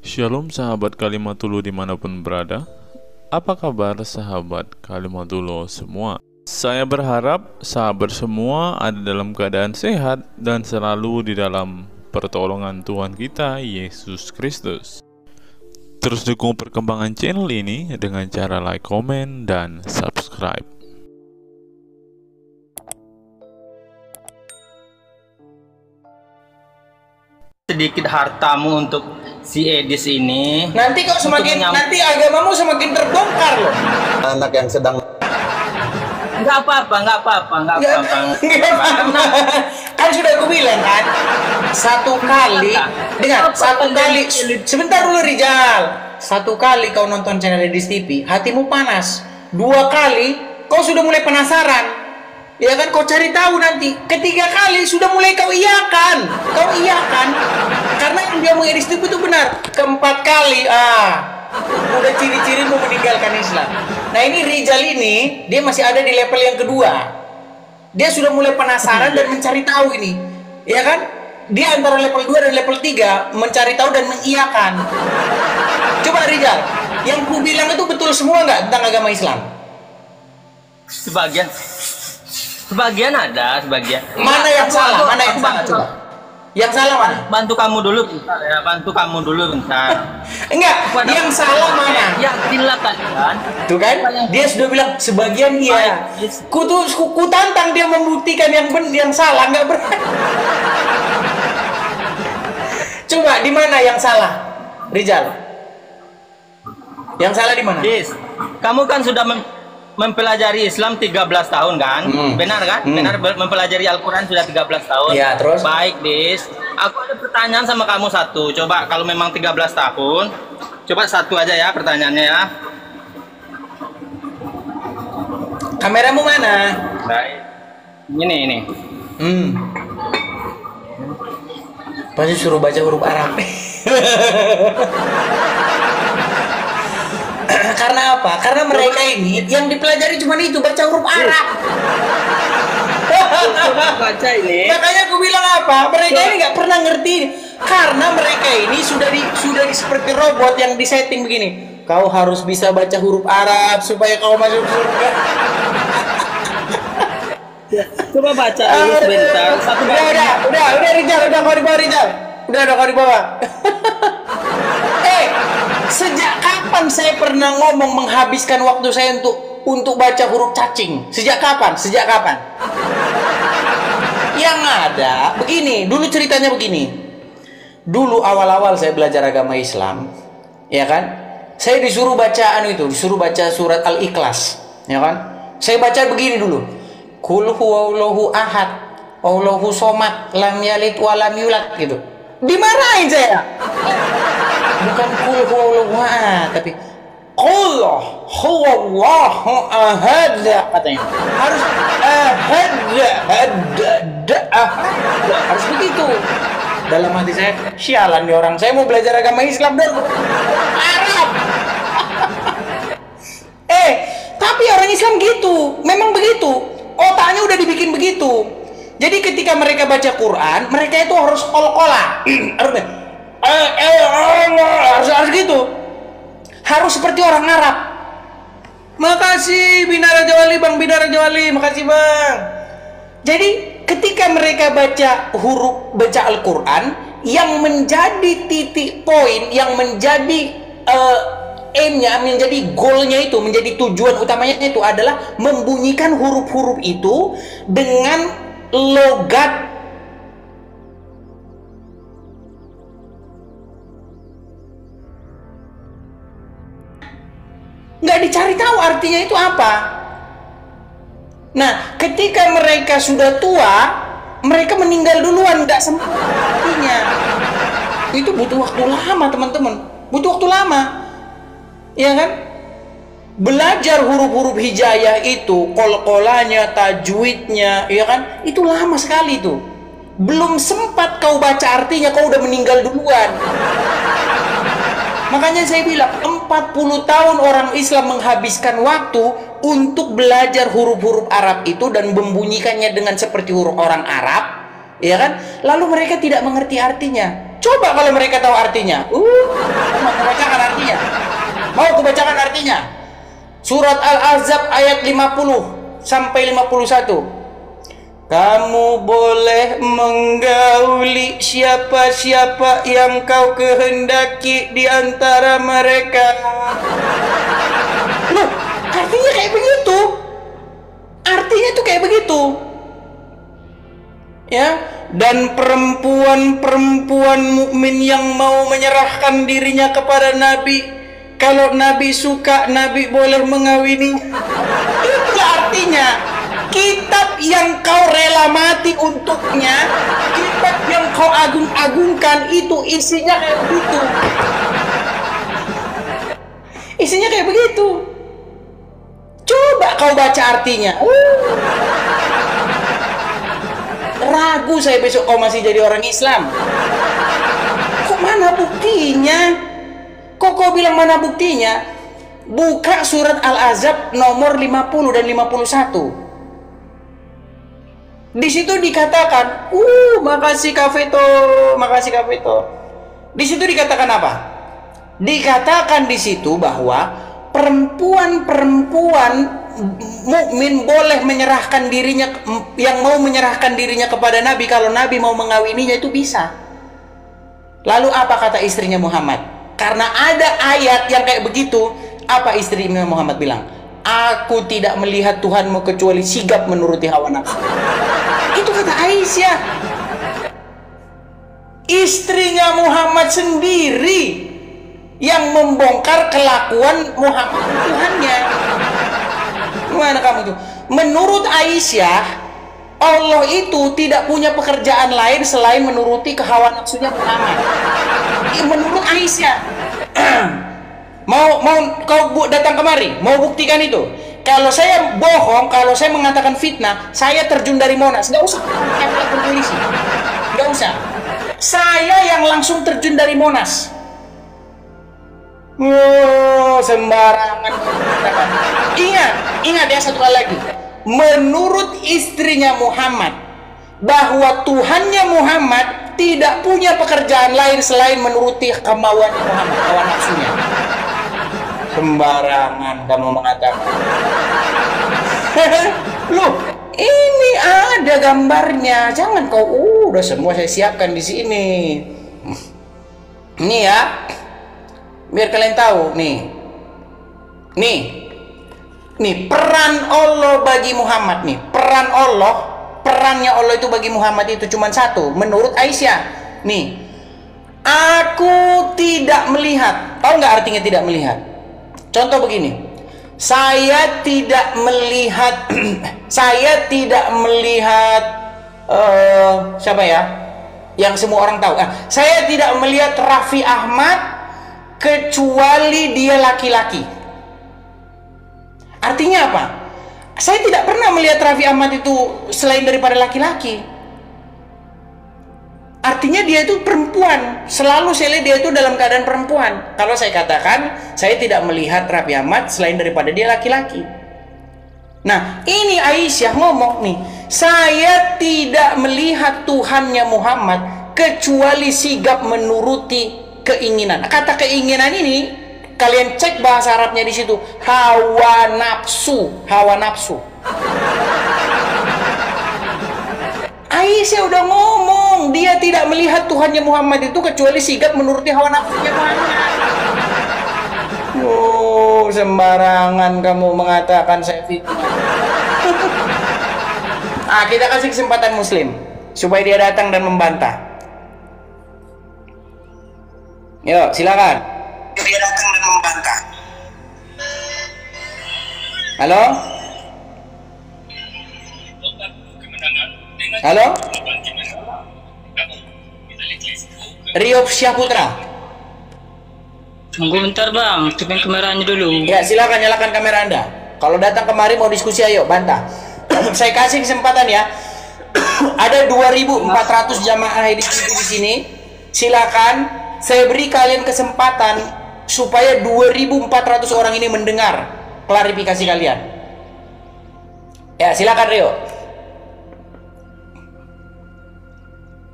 Shalom sahabat Kalimatulu dimanapun berada. Apa kabar sahabat Kalimatulu semua? Saya berharap sahabat semua ada dalam keadaan sehat dan selalu di dalam pertolongan Tuhan kita Yesus Kristus. Terus dukung perkembangan channel ini dengan cara like, komen, dan subscribe. Sedikit hartamu untuk si Edis ini. Nanti kau semakin, nanti agamamu semakin terbongkar loh. Anak yang sedang Nggak apa-apa. Kan sudah aku bilang kan, satu kali, dengar, satu kali, sebentar dulu Rijal. Satu kali kau nonton channel Edis TV, hatimu panas. Dua kali, kau sudah mulai penasaran. Ya kan, kau cari tahu nanti. Ketiga kali sudah mulai kau iyakan. Karena yang dia mau Edis TV itu benar. Keempat kali, udah ciri-ciri mau meninggalkan Islam. Nah ini Rijal ini, dia masih ada di level yang kedua. Dia sudah mulai penasaran dan mencari tahu ini. Ya kan? Dia antara level 2 dan level 3 mencari tahu dan mengiyakan. Coba Rijal, yang ku bilang itu betul semua nggak tentang agama Islam? Sebagian ada, sebagian. Mana yang salah? Mana yang salah? Coba. Yang salah mana? Bantu kamu dulu bentar ya, Enggak, yang salah mana? Yakinlah kalian. Tuh kan? Dia sudah bilang sebagian iya. Ku tantang dia membuktikan yang salah, enggak berani. Coba di mana yang salah? Rijal. Yang salah di mana? Yes. Kamu kan sudah mempelajari Islam 13 tahun kan? Benar kan? Benar, mempelajari Al-Quran sudah 13 tahun. Ya, terus? Baik, Dis. Aku ada pertanyaan sama kamu satu. Coba kalau memang 13 tahun, coba satu aja ya pertanyaannya ya. Kameramu mana? Baik. Ini. Pasti suruh baca huruf Arab. Karena apa? Karena mereka ini yang dipelajari cuma itu, baca huruf Arab. Baca ini. Makanya aku bilang apa? Mereka ini nggak pernah ngerti. Karena mereka ini sudah seperti robot yang disetting begini. Kau harus bisa baca huruf Arab supaya kau masuk surga. Coba baca dulu sebentar. Udah Rijal, udah kau di bawah Rijal. Udah kau di bawah. Sejak kapan saya pernah ngomong menghabiskan waktu saya untuk baca huruf cacing? Sejak kapan? Yang ada begini, dulu ceritanya begini. Dulu awal-awal saya belajar agama Islam, ya kan? Saya disuruh baca surat Al-Ikhlas, ya kan? Saya baca begini dulu. Qul huwallahu ahad, Allahu somad, lam yalid wa lam yulad gitu. Dimarahin saya. Bukan qul huwallahu ahad, tapi qul huwallahu ahad katanya. Harus harus begitu. Dalam hati saya, sialan nih orang. Saya mau belajar agama Islam dan Arab. Tapi orang Islam gitu, memang begitu. Otaknya udah dibikin begitu. Jadi ketika mereka baca Quran, mereka itu harus kol-kola. Harus gitu. Harus seperti orang Arab. Makasih Bina Raja Wali, makasih Bang. Jadi ketika mereka baca Al-Quran, yang menjadi titik poin, yang menjadi aimnya, menjadi goalnya itu, menjadi tujuan utamanya itu adalah membunyikan huruf-huruf itu dengan logat nggak dicari tahu artinya itu apa. Nah, ketika mereka sudah tua, mereka meninggal duluan, nggak sempat artinya. Itu butuh waktu lama, teman-teman. Butuh waktu lama, ya kan? Belajar huruf-huruf hijayah itu, kol-kolanya, tajwidnya, ya kan? Itu lama sekali tuh. Belum sempat kau baca artinya, kau udah meninggal duluan. Makanya saya bilang 40 tahun orang Islam menghabiskan waktu untuk belajar huruf-huruf Arab itu dan membunyikannya dengan seperti huruf orang Arab, ya kan? Lalu mereka tidak mengerti artinya. Coba kalau mereka tahu artinya. Mau bacakan artinya. Mau kubacakan artinya. Surat Al-Ahzab ayat 50 sampai 51. Kamu boleh menggauli siapa-siapa yang kau kehendaki di antara mereka. Loh, artinya kayak begitu. Artinya tuh kayak begitu. Ya, dan perempuan-perempuan mukmin yang mau menyerahkan dirinya kepada Nabi, kalau Nabi suka, Nabi boleh mengawini. Itulah artinya. Kitab yang kau rela mati untuknya, kitab yang kau agung-agungkan, itu isinya kayak begitu. Isinya kayak begitu. Coba kau baca artinya. Ragu saya besok kau masih jadi orang Islam. Kok mana buktinya? Kok kau bilang mana buktinya? Buka surat Al-Ahzab nomor 50 dan 51. Di situ dikatakan, makasih Kak Veto. Di situ dikatakan apa? Dikatakan di situ bahwa perempuan-perempuan mukmin boleh menyerahkan dirinya, yang mau menyerahkan dirinya kepada Nabi, kalau Nabi mau mengawininya itu bisa. Lalu apa kata istrinya Muhammad? Karena ada ayat yang kayak begitu, apa istrinya Muhammad bilang? Aku tidak melihat Tuhanmu kecuali sigap menuruti hawa nafsu. Itu kata Aisyah. Istrinya Muhammad sendiri yang membongkar kelakuan Muhammad Tuhannya. Gimana kamu tuh? Menurut Aisyah, Allah itu tidak punya pekerjaan lain selain menuruti kehawa nafsunya Muhammad. Menurut Aisyah. Mau kau datang kemari, mau buktikan itu. Kalau saya bohong, kalau saya mengatakan fitnah, saya terjun dari Monas. Nggak usah lapor polisi, nggak usah. Saya yang langsung terjun dari Monas. Sembarangan. Ingat ya satu hal lagi. Menurut istrinya Muhammad, bahwa Tuhannya Muhammad tidak punya pekerjaan lain selain menuruti kemauan Muhammad, hawa nafsunya. Sembarangan kamu mengatakan. Loh, ini ada gambarnya. Jangan kau udah semua saya siapkan di sini. Ini ya. Biar kalian tahu nih. Nih peran Allah bagi Muhammad nih. Perannya Allah itu bagi Muhammad itu cuma satu. Menurut Aisyah. Nih. Aku tidak melihat. Tahu nggak artinya tidak melihat? Contoh begini, saya tidak melihat siapa ya? Yang semua orang tahu. Saya tidak melihat Raffi Ahmad kecuali dia laki-laki. Artinya apa? Saya tidak pernah melihat Raffi Ahmad itu selain daripada laki-laki. Artinya dia itu perempuan. Selalu saya lihat dia itu dalam keadaan perempuan. Kalau saya katakan, saya tidak melihat Raffi Ahmad selain daripada dia laki-laki. Nah, ini Aisyah ngomong nih, saya tidak melihat Tuhannya Muhammad kecuali sigap menuruti keinginan. Kata keinginan ini, kalian cek bahasa Arabnya di situ, hawa nafsu. Aisyah udah ngomong, dia tidak melihat Tuhannya Muhammad itu kecuali sigap menuruti hawa nafsunya Muhammad. Sembarangan kamu mengatakan saya fitnah. Kita kasih kesempatan Muslim supaya dia datang dan membantah. Yuk, silakan. Dia datang dan membantah. Halo? Halo? Rio Syahputra. Tunggu bentar bang, aktifin kameranya dulu. Ya silakan nyalakan kamera Anda. Kalau datang kemari mau diskusi ayo bantah. Saya kasih kesempatan ya. Ada 2.400 jamaah di sini. Silakan saya beri kalian kesempatan supaya 2.400 orang ini mendengar klarifikasi kalian. Ya silakan Rio.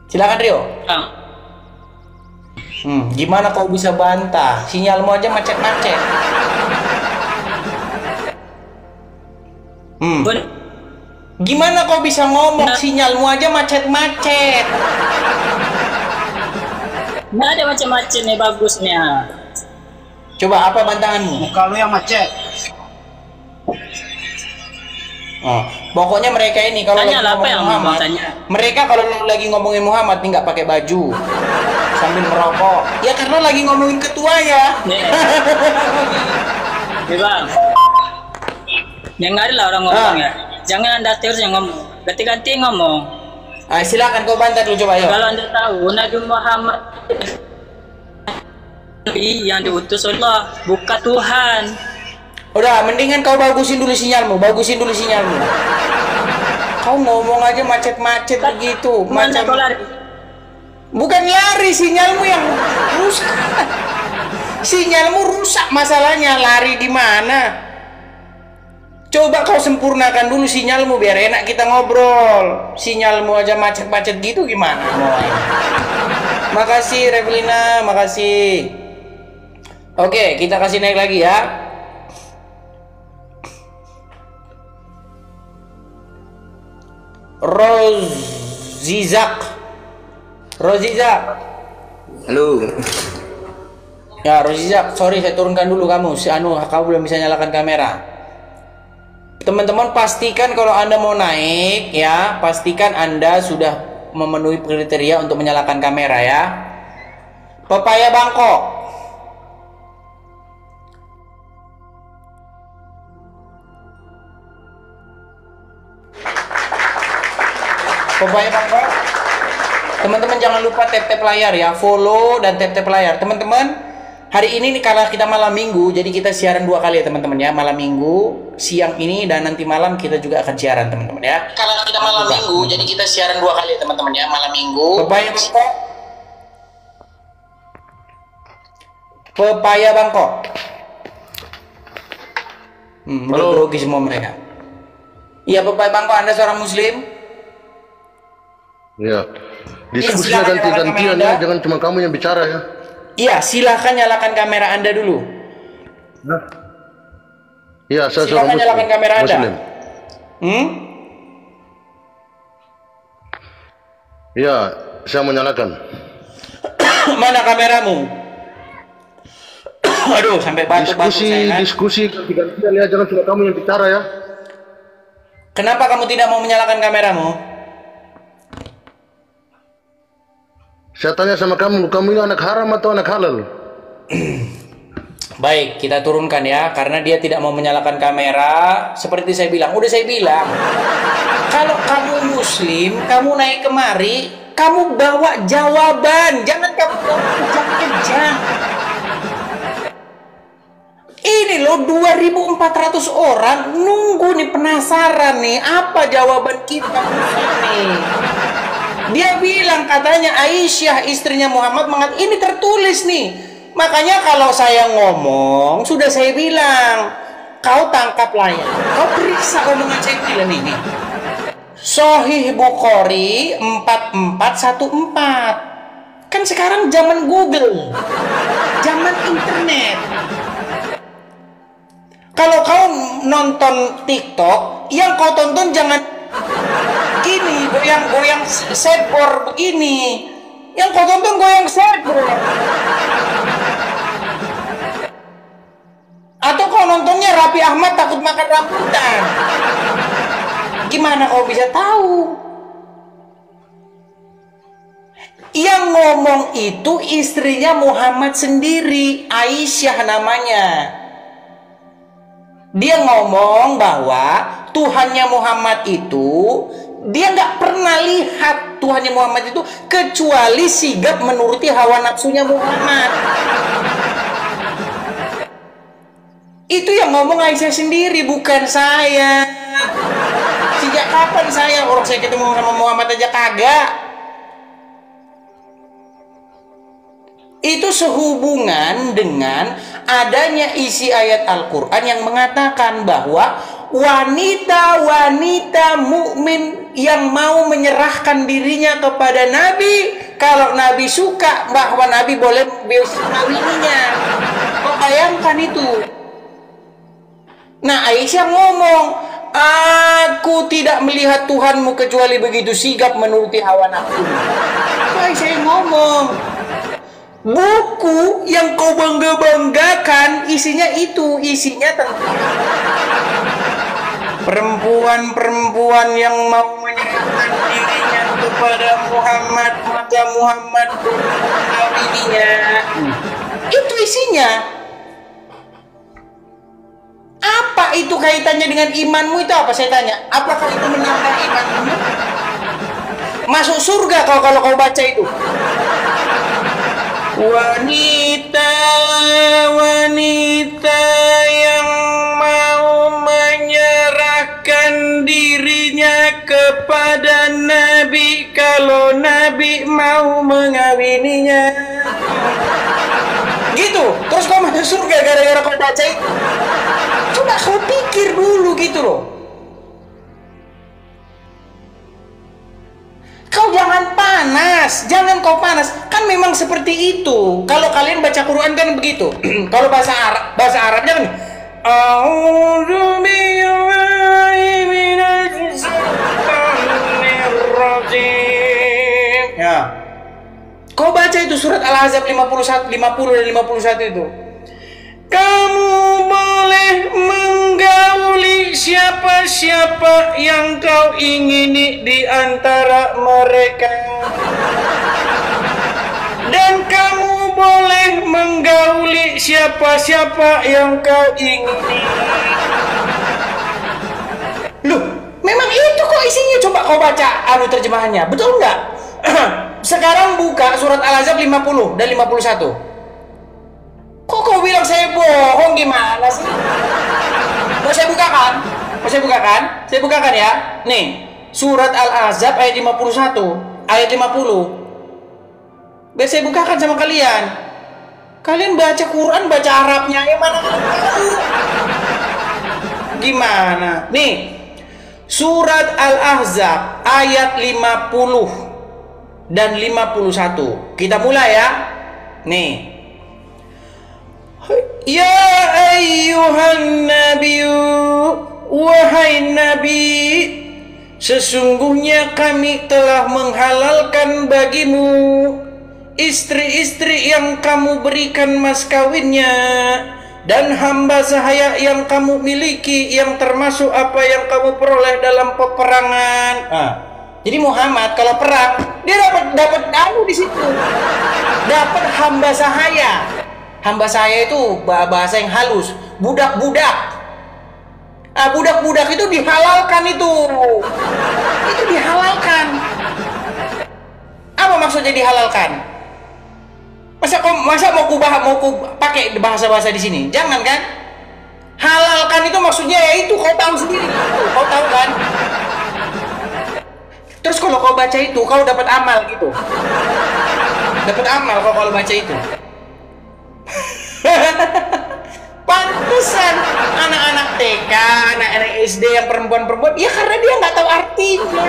Silakan Rio. Gimana kau bisa bantah? Sinyalmu aja macet-macet. Gimana kau bisa ngomong? Sinyalmu aja macet-macet. Nggak ada macam-macam nih bagusnya. Coba apa bantahanmu? Muka lu yang macet. Oh, pokoknya mereka ini kalau lagi Tanyalah apa ngomongin yang Muhammad, mau tanya. mereka kalau lagi ngomongin Muhammad nih nggak pakai baju, sambil merokok. Ya karena lagi ngomongin ketua ya. Nih. Nih bang, yang nggak ada lah orang ngomong ya. Jangan anda terus yang ngomong, ganti-ganti ngomong. Silakan kau bantah dulu coba ya. Kalau anda tahu Nabi Muhammad yang diutus Allah, bukan Tuhan. Udah, mendingan kau bagusin dulu sinyalmu, Kau ngomong aja macet-macet begitu, Mana kau lari? Bukan lari, sinyalmu yang rusak. Sinyalmu rusak masalahnya, lari di mana? Coba kau sempurnakan dulu sinyalmu biar enak kita ngobrol. Sinyalmu aja macet-macet gitu gimana? Makasih Revelina, makasih. Oke, kita kasih naik lagi ya. Rozizak. Halo. Ya Rozizak, sorry saya turunkan dulu kamu. Kamu belum bisa nyalakan kamera. Teman-teman pastikan kalau Anda mau naik ya, pastikan Anda sudah memenuhi kriteria untuk menyalakan kamera ya. Pepaya Bangkok. Pepaya Bangkok. Teman-teman jangan lupa tap-tap layar ya, follow dan tap-tap layar. Teman-teman, hari ini nih karena kita malam minggu, jadi kita siaran 2 kali ya teman-teman ya. Malam minggu, siang ini dan nanti malam kita juga akan siaran teman-teman ya. Karena kita malam minggu, jadi kita siaran 2 kali ya teman-teman ya. Malam minggu. Pepaya Bangkok. Pepaya Bangkok. Grogi semua mereka. Iya Pepaya Bangkok, Anda seorang muslim? Ya, diskusinya ganti-gantian ya, jangan cuma kamu yang bicara ya. Iya, silahkan nyalakan kamera Anda dulu. Nah. Iya, saya Silahkan seorang nyalakan kamera Anda. Muslim. Iya, saya menyalakan. Mana kameramu? Aduh, sampai batuk-batuk saya. Diskusi ganti-gantian ya, jangan cuma kamu yang bicara ya. Kenapa kamu tidak mau menyalakan kameramu? Saya tanya sama kamu ini anak haram atau anak halal? Baik, kita turunkan ya, karena dia tidak mau menyalakan kamera. Seperti saya bilang, udah saya bilang, kalau kamu muslim, kamu naik kemari, kamu bawa jawaban, jangan kamu bawa kejang-kejang. Ini loh 2.400 orang nunggu nih, penasaran nih, apa jawaban kita ini. Dia bilang katanya Aisyah istrinya Muhammad mengatakan ini tertulis nih. Makanya kalau saya ngomong sudah saya bilang, kau tangkap layar, kau periksa omongan saya bilang ini. Sahih Bukhari 4414. Kan sekarang zaman Google, zaman internet. Kalau kau nonton TikTok, yang kau tonton jangan gini, goyang-goyang skateboard begini. Yang kau tonton goyang skateboard. Atau kau nontonnya Raffi Ahmad takut makan rambutan. Gimana kau bisa tahu? Yang ngomong itu istrinya Muhammad sendiri, Aisyah namanya. Dia ngomong bahwa Tuhannya Muhammad itu, dia nggak pernah lihat Tuhannya Muhammad itu kecuali sigap menuruti hawa nafsunya Muhammad. Itu yang ngomong Aisyah sendiri, bukan saya. Sejak kapan saya, orang saya ketemu sama Muhammad aja kagak. Itu sehubungan dengan adanya isi ayat Al-Quran yang mengatakan bahwa wanita-wanita mukmin yang mau menyerahkan dirinya kepada Nabi kalau Nabi suka bahwa Nabi boleh mengawininya. Kau bayangkan itu. Nah, Aisyah ngomong, aku tidak melihat Tuhanmu kecuali begitu sigap menuruti hawa nafsu. Aisyah yang ngomong. Buku yang kau bangga-banggakan isinya tentang perempuan-perempuan yang mau menyerahkan dirinya kepada Muhammad, maka Muhammad mengawininya. Itu isinya. Apa itu kaitannya dengan imanmu itu apa? Saya tanya. Apakah itu menambah imanmu? Masuk surga kalau kau baca itu. Wanita yang mau menyerahkan dirinya kepada Nabi kalau Nabi mau mengawininya. Gitu. Terus kau masuk surga gara-gara kau baca itu. Coba kau pikir dulu gitu loh. Kau jangan panas, jangan kau panas. Kan memang seperti itu. Kalau kalian baca Quran kan begitu. Kalau bahasa Arabnya kan A'udzu billahi minasy syaithanir rajim. Ya. Kau baca itu surat Al-Ahzab 50 dan 51 itu. Kamu boleh menggauli siapa-siapa yang kau ingini di antara mereka. Dan kamu boleh menggauli siapa-siapa yang kau ingini. Loh, memang itu kok isinya. Coba kau baca terjemahannya. Betul nggak? Sekarang buka surat Al-Ahzab 50 dan 51. Kok kau bilang saya bohong, gimana sih? Mau saya bukakan? Saya bukakan ya. Nih, surat Al-Ahzab ayat 51, ayat 50. Biar saya bukakan sama kalian. Kalian baca Quran, baca Arabnya, mana kalian tahu? Gimana? Nih, surat Al-Ahzab ayat 50 dan 51. Kita mulai ya. Nih. Ya ayyuhan nabiyyu, wahai nabi, sesungguhnya kami telah menghalalkan bagimu istri-istri yang kamu berikan mas kawinnya dan hamba sahaya yang kamu miliki, yang termasuk apa yang kamu peroleh dalam peperangan. Jadi Muhammad kalau perang dia dapat di situ, dapat hamba sahaya. Hamba saya itu bahasa yang halus, budak-budak. Budak-budak itu dihalalkan itu dihalalkan. Apa maksudnya dihalalkan? Masa mau ku pakai bahasa-bahasa di sini? Jangan kan? Halalkan itu maksudnya ya itu, kau tahu sendiri gitu. Kau tahu kan? Terus kalau kau baca itu, kau dapat amal gitu. Dapat amal kalau baca itu. Pantesan anak-anak TK, anak-anak SD yang perempuan-perempuan, ya karena dia nggak tahu artinya.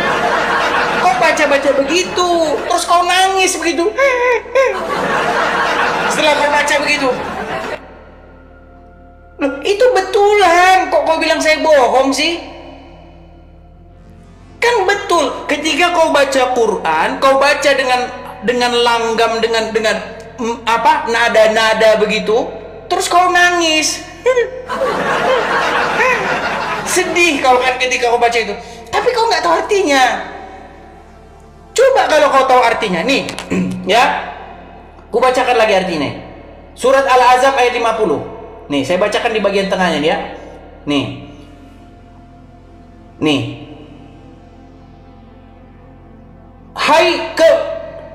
Kau baca-baca begitu, terus kau nangis begitu. Setelah kau baca begitu, loh, itu betulan. Kok kau bilang saya bohong sih? Kan betul. Ketika kau baca Quran, kau baca dengan langgam, dengan nada-nada begitu, terus kau nangis. Sedih kalau kan ketika kau baca itu, tapi kau nggak tahu artinya. Coba kalau kau tahu artinya, nih ya, ku bacakan lagi artinya. Surat Al-Ahzab ayat 50. Nih, saya bacakan di bagian tengahnya ya. Nih.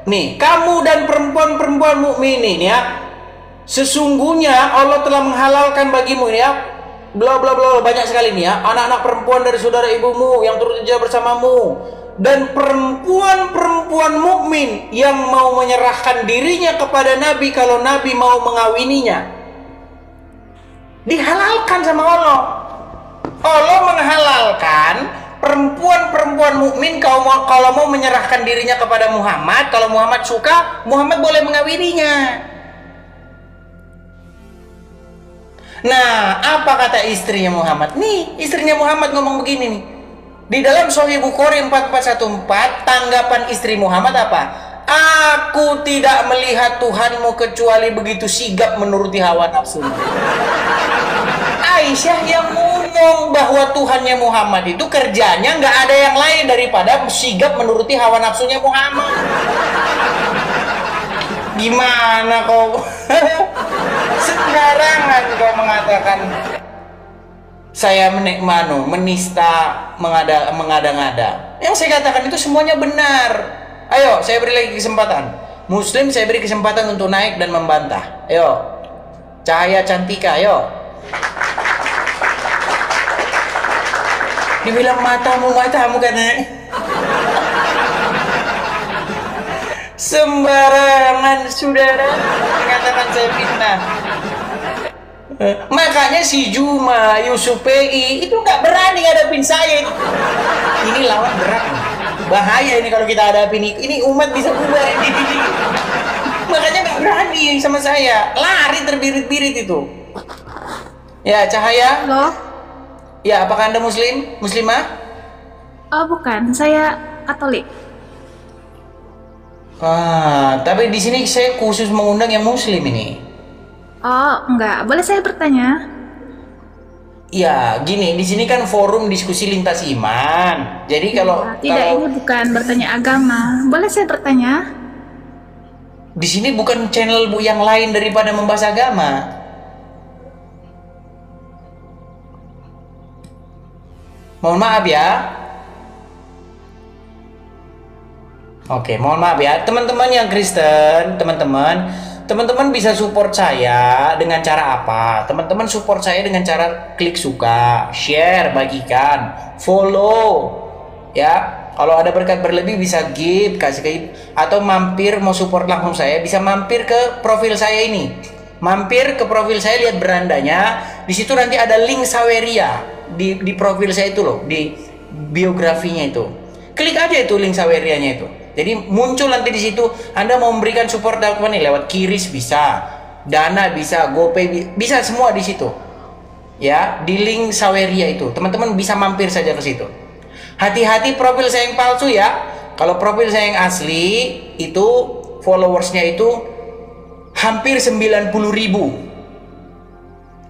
Nih, kamu dan perempuan-perempuan mukminin ya, sesungguhnya Allah telah menghalalkan bagimu ya, bla bla bla, banyak sekali nih ya, anak-anak perempuan dari saudara ibumu yang turut hijrah bersamamu, dan perempuan-perempuan mukmin yang mau menyerahkan dirinya kepada Nabi kalau Nabi mau mengawininya. Dihalalkan sama Allah. Allah menghalalkan perempuan mukmin kalau mau menyerahkan dirinya kepada Muhammad, kalau Muhammad suka, Muhammad boleh mengawininya. Nah, apa kata istrinya Muhammad? Nih, istrinya Muhammad ngomong begini nih. Di dalam Sahih Bukhari 4414, tanggapan istri Muhammad apa? Aku tidak melihat Tuhanmu kecuali begitu sigap menuruti hawa nafsumu. Aisyah yang ngomong bahwa Tuhannya Muhammad itu kerjanya nggak ada yang lain daripada sigap menuruti hawa nafsunya Muhammad. Gimana kau? Sembarangan kau mengatakan saya menista, mengada-ngada. Yang saya katakan itu semuanya benar. Ayo, saya beri lagi kesempatan. Muslim saya beri kesempatan untuk naik dan membantah. Ayo, Cahaya Cantika, ayo. Dibilang matamu katanya. Sembarangan saudara mengatakan saya fitnah. Makanya si Juma, Yusuf PI itu nggak berani ngadepin saya. Ini lawan berat nih. Bahaya ini kalau kita hadapin ini umat bisa bubar ini. Makanya nggak berani sama saya, lari terbirit-birit itu. Ya, Cahaya. Halo. Ya, apakah Anda Muslimah? Oh, bukan, saya Katolik. Tapi di sini saya khusus mengundang yang Muslim ini. Oh, enggak. Boleh saya bertanya? Ya, gini, di sini kan forum diskusi lintas iman. Jadi Ini bukan bertanya agama. Boleh saya bertanya? Di sini bukan channel Bu yang lain daripada membahas agama. Mohon maaf ya. Oke, mohon maaf ya. Teman-teman yang Kristen, teman-teman bisa support saya dengan cara apa? Teman-teman support saya dengan cara klik suka, share, bagikan, follow. Ya, kalau ada berkat berlebih bisa give, kasih ke, atau mampir mau support langsung saya, bisa mampir ke profil saya ini. Mampir ke profil saya, lihat berandanya. Di situ nanti ada link Saweria di profil saya itu loh, di biografinya itu. Klik aja itu link Sawerianya itu. Jadi muncul nanti di situ. Anda mau memberikan support apa nih? Lewat Kiris bisa, Dana bisa, GoPay bisa, semua di situ. Ya, di link Saweria itu. Teman-teman bisa mampir saja ke situ. Hati-hati profil saya yang palsu ya. Kalau profil saya yang asli itu followersnya itu hampir 90.000.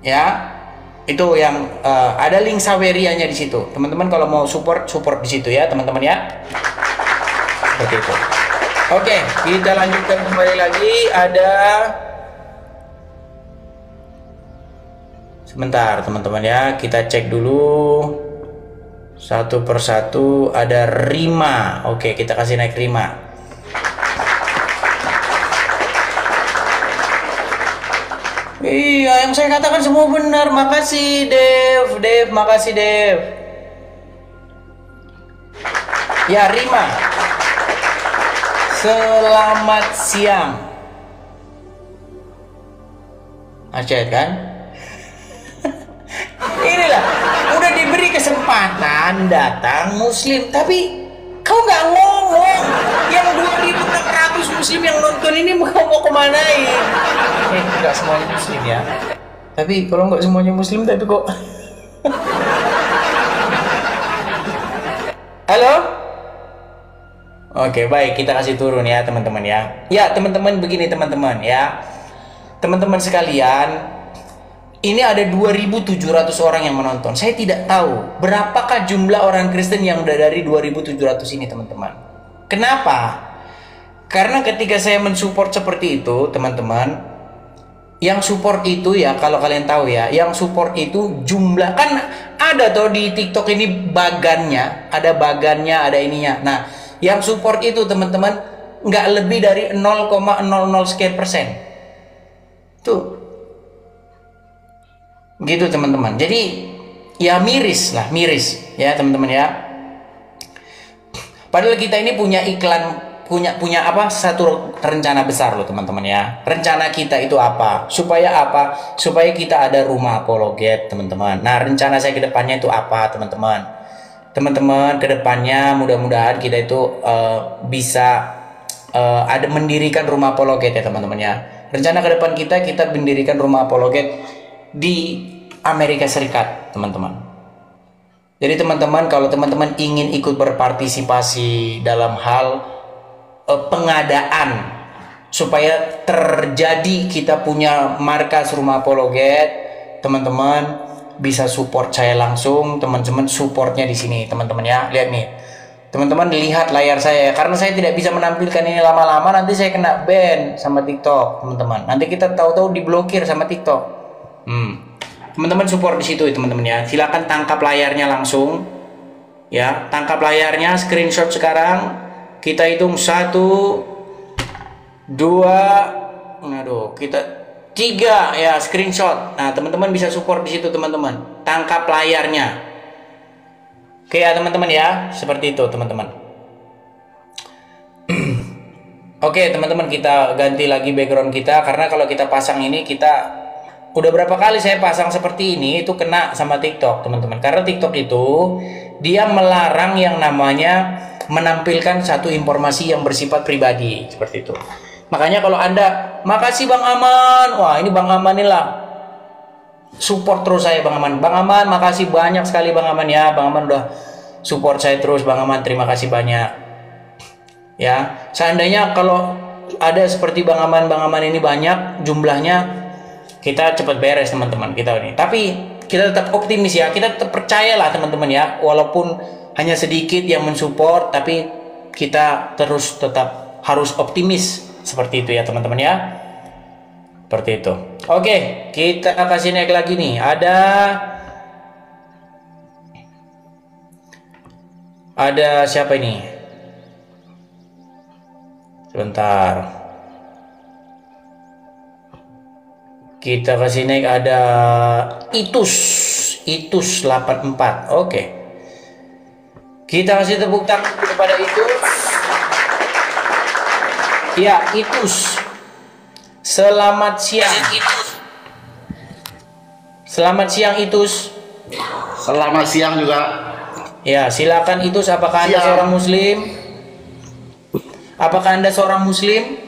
Ya. Itu yang ada link Sawerianya di situ. Teman-teman kalau mau support di situ ya, teman-teman ya. Seperti itu. Oke, kita lanjutkan kembali lagi. Ada sebentar teman-teman ya, kita cek dulu satu persatu. Ada Rima. Oke, kita kasih naik Rima. Iya, yang saya katakan semua benar. Makasih Dev, makasih Dev. Ya, Rima. Selamat siang. Aceh kan? Inilah, udah diberi kesempatan datang Muslim, tapi kau nggak ngomong. Yang 2.600 Muslim yang nonton ini mau kemanain? Nggak semuanya Muslim ya. Tapi kalau nggak semuanya Muslim, tapi kok. Halo? Oke, baik, kita kasih turun ya teman-teman ya. Ya teman-teman, begini teman-teman ya. Teman-teman sekalian, ini ada 2.700 orang yang menonton. Saya tidak tahu berapakah jumlah orang Kristen yang udah dari 2.700 ini teman-teman. Kenapa? Karena ketika saya mensupport seperti itu teman-teman, yang support itu ya, kalau kalian tahu ya, yang support itu jumlah, kan ada tuh di TikTok ini bagannya, ada ininya. Nah, yang support itu teman-teman nggak lebih dari 0,00 sekian persen. Tuh. Gitu teman-teman. Jadi ya miris ya teman-teman ya. Padahal kita ini punya iklan, punya apa, satu rencana besar loh teman-teman ya. Rencana kita itu apa? Supaya kita ada rumah apologet teman-teman. Nah, rencana saya ke depannya itu apa teman-teman? teman-teman kedepannya mudah-mudahan kita itu bisa ada mendirikan rumah apologet ya teman-teman ya. Rencana ke depan kita mendirikan rumah apologet di Amerika Serikat teman-teman. Jadi teman-teman kalau teman-teman ingin ikut berpartisipasi dalam hal pengadaan supaya terjadi kita punya markas rumah apologet, teman-teman bisa support saya langsung, teman-teman supportnya di sini teman-teman ya. Lihat nih teman-teman, lihat layar saya karena saya tidak bisa menampilkan ini lama-lama, nanti saya kena ban sama TikTok teman-teman. Nanti kita tahu-tahu diblokir sama TikTok. Teman-teman support di situ ya teman-teman ya. Silakan tangkap layarnya langsung ya, tangkap layarnya, screenshot sekarang. Kita hitung 1 2 3 ya, screenshot. Nah teman-teman bisa support di situ teman-teman, tangkap layarnya. Oke ya teman-teman ya, seperti itu teman-teman. Oke teman-teman, kita ganti lagi background kita karena kalau kita pasang ini, kita udah berapa kali saya pasang seperti ini itu kena sama TikTok teman-teman. Karena TikTok itu dia melarang yang namanya menampilkan satu informasi yang bersifat pribadi seperti itu. Makanya kalau Anda, makasih Bang Aman, wah ini Bang Aman inilah support terus saya Bang Aman. Bang Aman makasih banyak sekali Bang Aman ya. Bang Aman udah support saya terus Bang Aman, terima kasih banyak ya. Seandainya kalau ada seperti Bang Aman ini banyak jumlahnya, kita cepat beres teman-teman kita ini. Tapi kita tetap optimis ya, kita tetap percayalah teman-teman ya, walaupun hanya sedikit yang mensupport, tapi kita terus tetap harus optimis seperti itu ya teman-teman ya. Seperti itu. Oke, kita kasih naik lagi nih. Ada siapa ini? Sebentar. Kita kasih naik, ada Itus 84. Oke. Kita kasih tepuk tangan kepada Itus. Ya, Itus. Selamat siang. Selamat siang Itus. Selamat siang juga. Ya, silakan Itus, apakah Anda seorang muslim? Apakah Anda seorang muslim?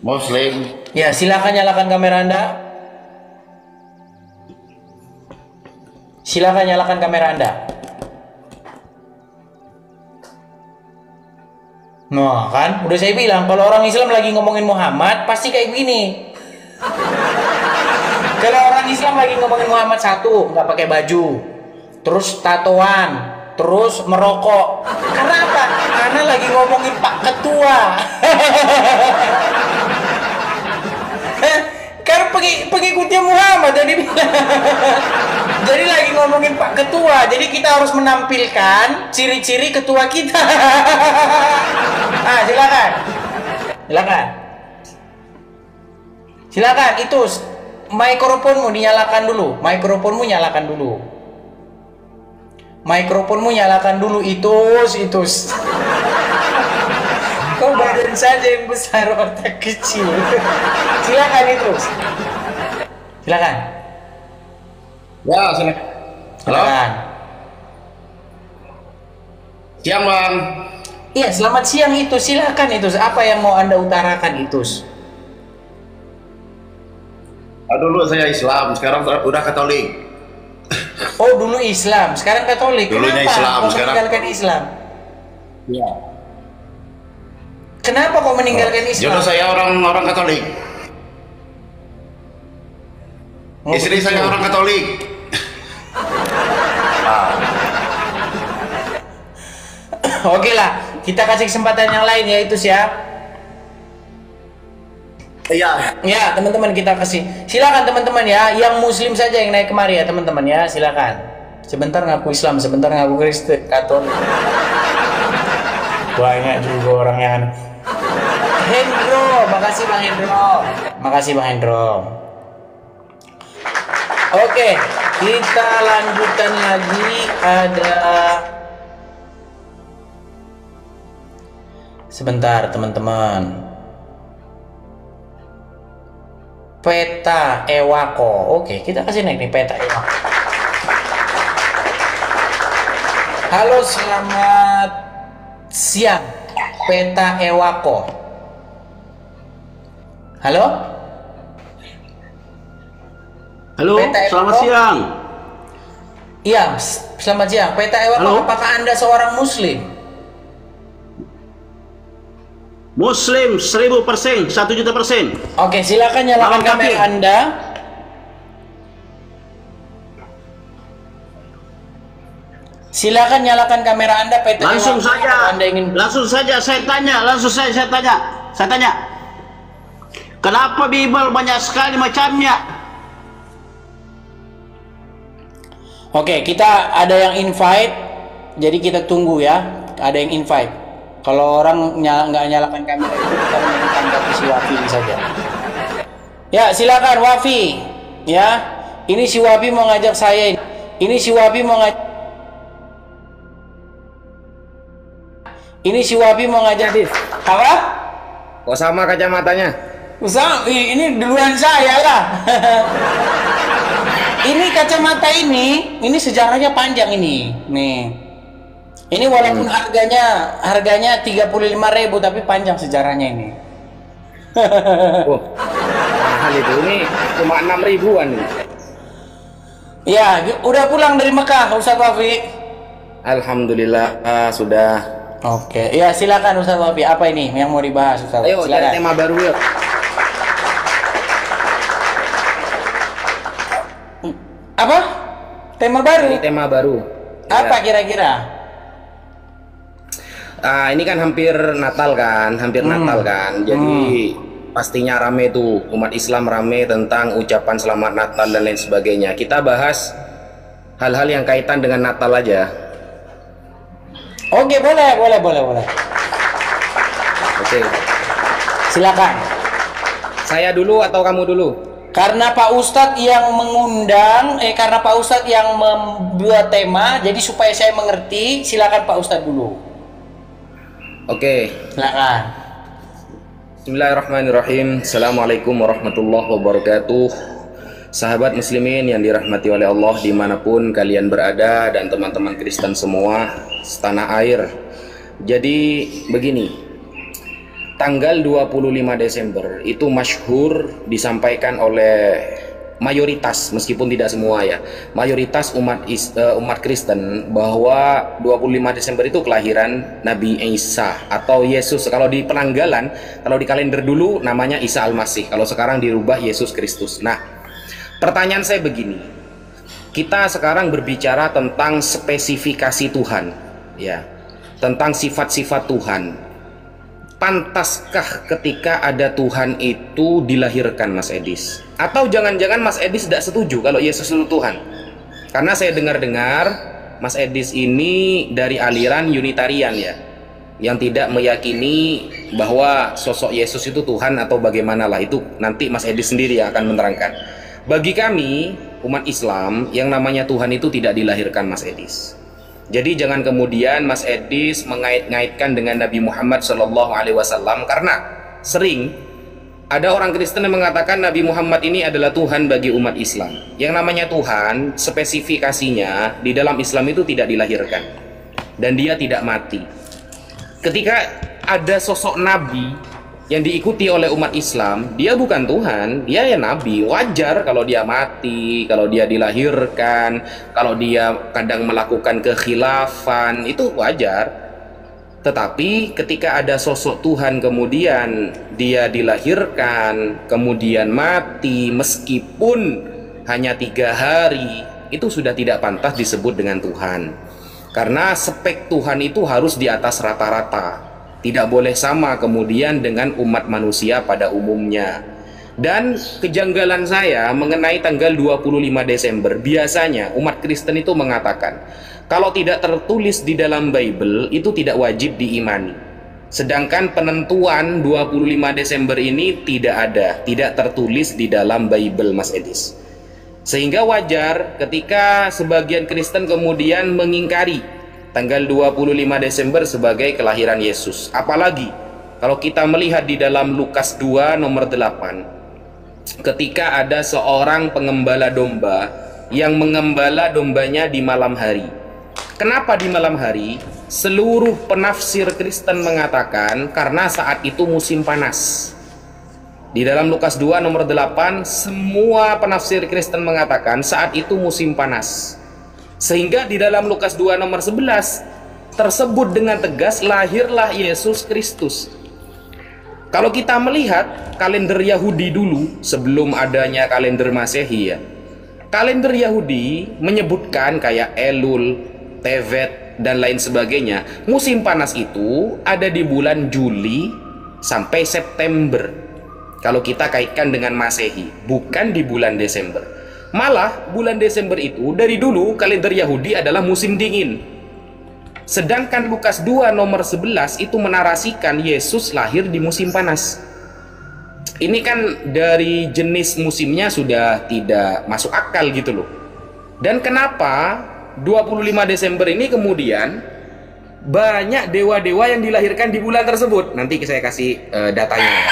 Muslim. Ya, silakan nyalakan kamera Anda. Silakan nyalakan kamera Anda. Nah kan, udah saya bilang kalau orang Islam lagi ngomongin Muhammad pasti kayak gini. Kalau orang Islam lagi ngomongin Muhammad, satu, nggak pakai baju, terus tatoan, terus merokok. Karena apa? Karena lagi ngomongin Pak Ketua. Karena pengikutnya Muhammad jadi jadi lagi ngomongin Pak Ketua, jadi kita harus menampilkan ciri-ciri ketua kita. Silakan itu mikrofonmu dinyalakan dulu, mikrofonmu nyalakan dulu, Itus. Kau badan saja yang besar, otak kecil. Silakan Itus. Silakan. Ya, silakan. Silakan. Siang Bang. Iya, selamat siang Itus. Silakan Itus. Apa yang mau Anda utarakan Itus? Dulu saya Islam, sekarang udah Katolik. Oh, dulu Islam, sekarang Katolik. Dulunya Kenapa Islam, kau sekarang meninggalkan Islam? Iya. Kenapa kau meninggalkan Islam? Dulu saya orang Katolik. Oh, Istri begitu. saya orang Katolik. Oke lah, kita kasih kesempatan yang lain ya Itus ya. Iya. Ya teman-teman, kita kasih. Silakan teman-teman ya, yang Muslim saja yang naik kemari ya teman-teman ya, silakan. Sebentar ngaku Islam, sebentar ngaku Kristen, Katolik. Banyak juga orang yang Hendro, makasih Bang Hendro. Makasih Bang Hendro. Oke, kita lanjutkan lagi. Ada sebentar teman-teman. Peta Ewako. Oke, kita kasih naik nih Peta Ewako. Halo, selamat siang. Peta Ewako. Halo? Halo, Peta selamat Ewako? siang. Iya, selamat siang. Peta Ewako, Halo? apakah Anda seorang muslim? Muslim 1000%, 1.000.000%. Oke, silakan nyalakan Malam kamera kafir. Anda. Silakan nyalakan kamera Anda, Peta Langsung Ewako. saja. Kalau Anda ingin Saya tanya. Kenapa Bible banyak sekali macamnya? Oke, kita ada yang invite, jadi kita tunggu ya. Ada yang invite. Kalau orang nggak nyalakan kamera itu, kita menyanyikan si Wafi ini saja. Ya, silakan Wafi. Ya, ini si Wafi mau ngajak saya. Ini si Wafi mau ngajak. Apa? Kok sama kacamatanya? Ini duluan saya lah. Ini kacamata ini sejarahnya panjang ini. Nih. Ini walaupun harganya 35.000 tapi panjang sejarahnya ini. Wah, mahal itu. Ini cuma 6 ribuan nih. Ya, udah pulang dari Mekah, Ustaz Wafi. Alhamdulillah, sudah. Oke, ya silakan Ustaz Wafi. Apa ini yang mau dibahas, Ustaz? Ayo, cari Silakan. tema baru yuk. Apa? Tema baru? Cari tema baru. Apa Ya. kira-kira? Ini kan hampir Natal kan, Natal kan. Jadi pastinya rame tuh, umat Islam rame tentang ucapan selamat Natal dan lain sebagainya. Kita bahas hal-hal yang kaitan dengan Natal aja. Oke, boleh. Oke. Silakan. Saya dulu atau kamu dulu? Karena Pak Ustadz yang mengundang, karena Pak Ustadz yang membuat tema, jadi supaya saya mengerti, silakan Pak Ustadz dulu. Oke. Silakan. Bismillahirrahmanirrahim. Assalamualaikum warahmatullahi wabarakatuh. Sahabat muslimin yang dirahmati oleh Allah dimanapun kalian berada, dan teman-teman Kristen semua setanah air. Jadi begini, tanggal 25 Desember itu masyhur disampaikan oleh mayoritas, meskipun tidak semua ya, mayoritas umat Kristen bahwa 25 Desember itu kelahiran Nabi Isa atau Yesus. Kalau di penanggalan, kalau di kalender dulu namanya Isa Al-Masih, kalau sekarang dirubah Yesus Kristus. Nah, pertanyaan saya begini, kita sekarang berbicara tentang spesifikasi Tuhan, ya, tentang sifat-sifat Tuhan. Pantaskah ketika ada Tuhan itu dilahirkan, Mas Edis? Atau jangan-jangan Mas Edis tidak setuju kalau Yesus itu Tuhan? Karena saya dengar-dengar Mas Edis ini dari aliran Unitarian ya, yang tidak meyakini bahwa sosok Yesus itu Tuhan atau bagaimana lah, itu nanti Mas Edis sendiri yang akan menerangkan. Bagi kami umat Islam, yang namanya Tuhan itu tidak dilahirkan, Mas Edis. Jadi jangan kemudian Mas Edis mengait-ngaitkan dengan Nabi Muhammad SAW, karena sering ada orang Kristen yang mengatakan Nabi Muhammad ini adalah Tuhan bagi umat Islam. Yang namanya Tuhan, spesifikasinya di dalam Islam itu tidak dilahirkan dan dia tidak mati. Ketika ada sosok Nabi yang diikuti oleh umat Islam, dia bukan Tuhan, dia ya Nabi. Wajar kalau dia mati, kalau dia dilahirkan, kalau dia kadang melakukan kekhilafan, itu wajar. Tetapi ketika ada sosok Tuhan kemudian dia dilahirkan, kemudian mati, meskipun hanya 3 hari, itu sudah tidak pantas disebut dengan Tuhan. Karena spek Tuhan itu harus di atas rata-rata, tidak boleh sama kemudian dengan umat manusia pada umumnya. Dan kejanggalan saya mengenai tanggal 25 Desember, biasanya umat Kristen itu mengatakan kalau tidak tertulis di dalam Bible itu tidak wajib diimani. Sedangkan penentuan 25 Desember ini tidak ada, tidak tertulis di dalam Bible, Mas Edis. Sehingga wajar ketika sebagian Kristen kemudian mengingkari tanggal 25 Desember sebagai kelahiran Yesus. Apalagi kalau kita melihat di dalam Lukas 2 nomor 8, ketika ada seorang pengembala domba yang mengembala dombanya di malam hari. Kenapa di malam hari? Seluruh penafsir Kristen mengatakan karena saat itu musim panas. Di dalam Lukas 2 nomor 8, semua penafsir Kristen mengatakan saat itu musim panas. Sehingga di dalam Lukas 2 nomor 11 tersebut dengan tegas lahirlah Yesus Kristus. Kalau kita melihat kalender Yahudi dulu sebelum adanya kalender Masehi ya. Kalender Yahudi menyebutkan kayak Elul, Tevet dan lain sebagainya. Musim panas itu ada di bulan Juli sampai September. Kalau kita kaitkan dengan Masehi, bukan di bulan Desember. Malah bulan Desember itu dari dulu kalender Yahudi adalah musim dingin. Sedangkan Lukas 2 nomor 11 itu menarasikan Yesus lahir di musim panas. Ini kan dari jenis musimnya sudah tidak masuk akal gitu loh. Dan kenapa 25 Desember ini kemudian banyak dewa-dewa yang dilahirkan di bulan tersebut? Nanti saya kasih datanya ya.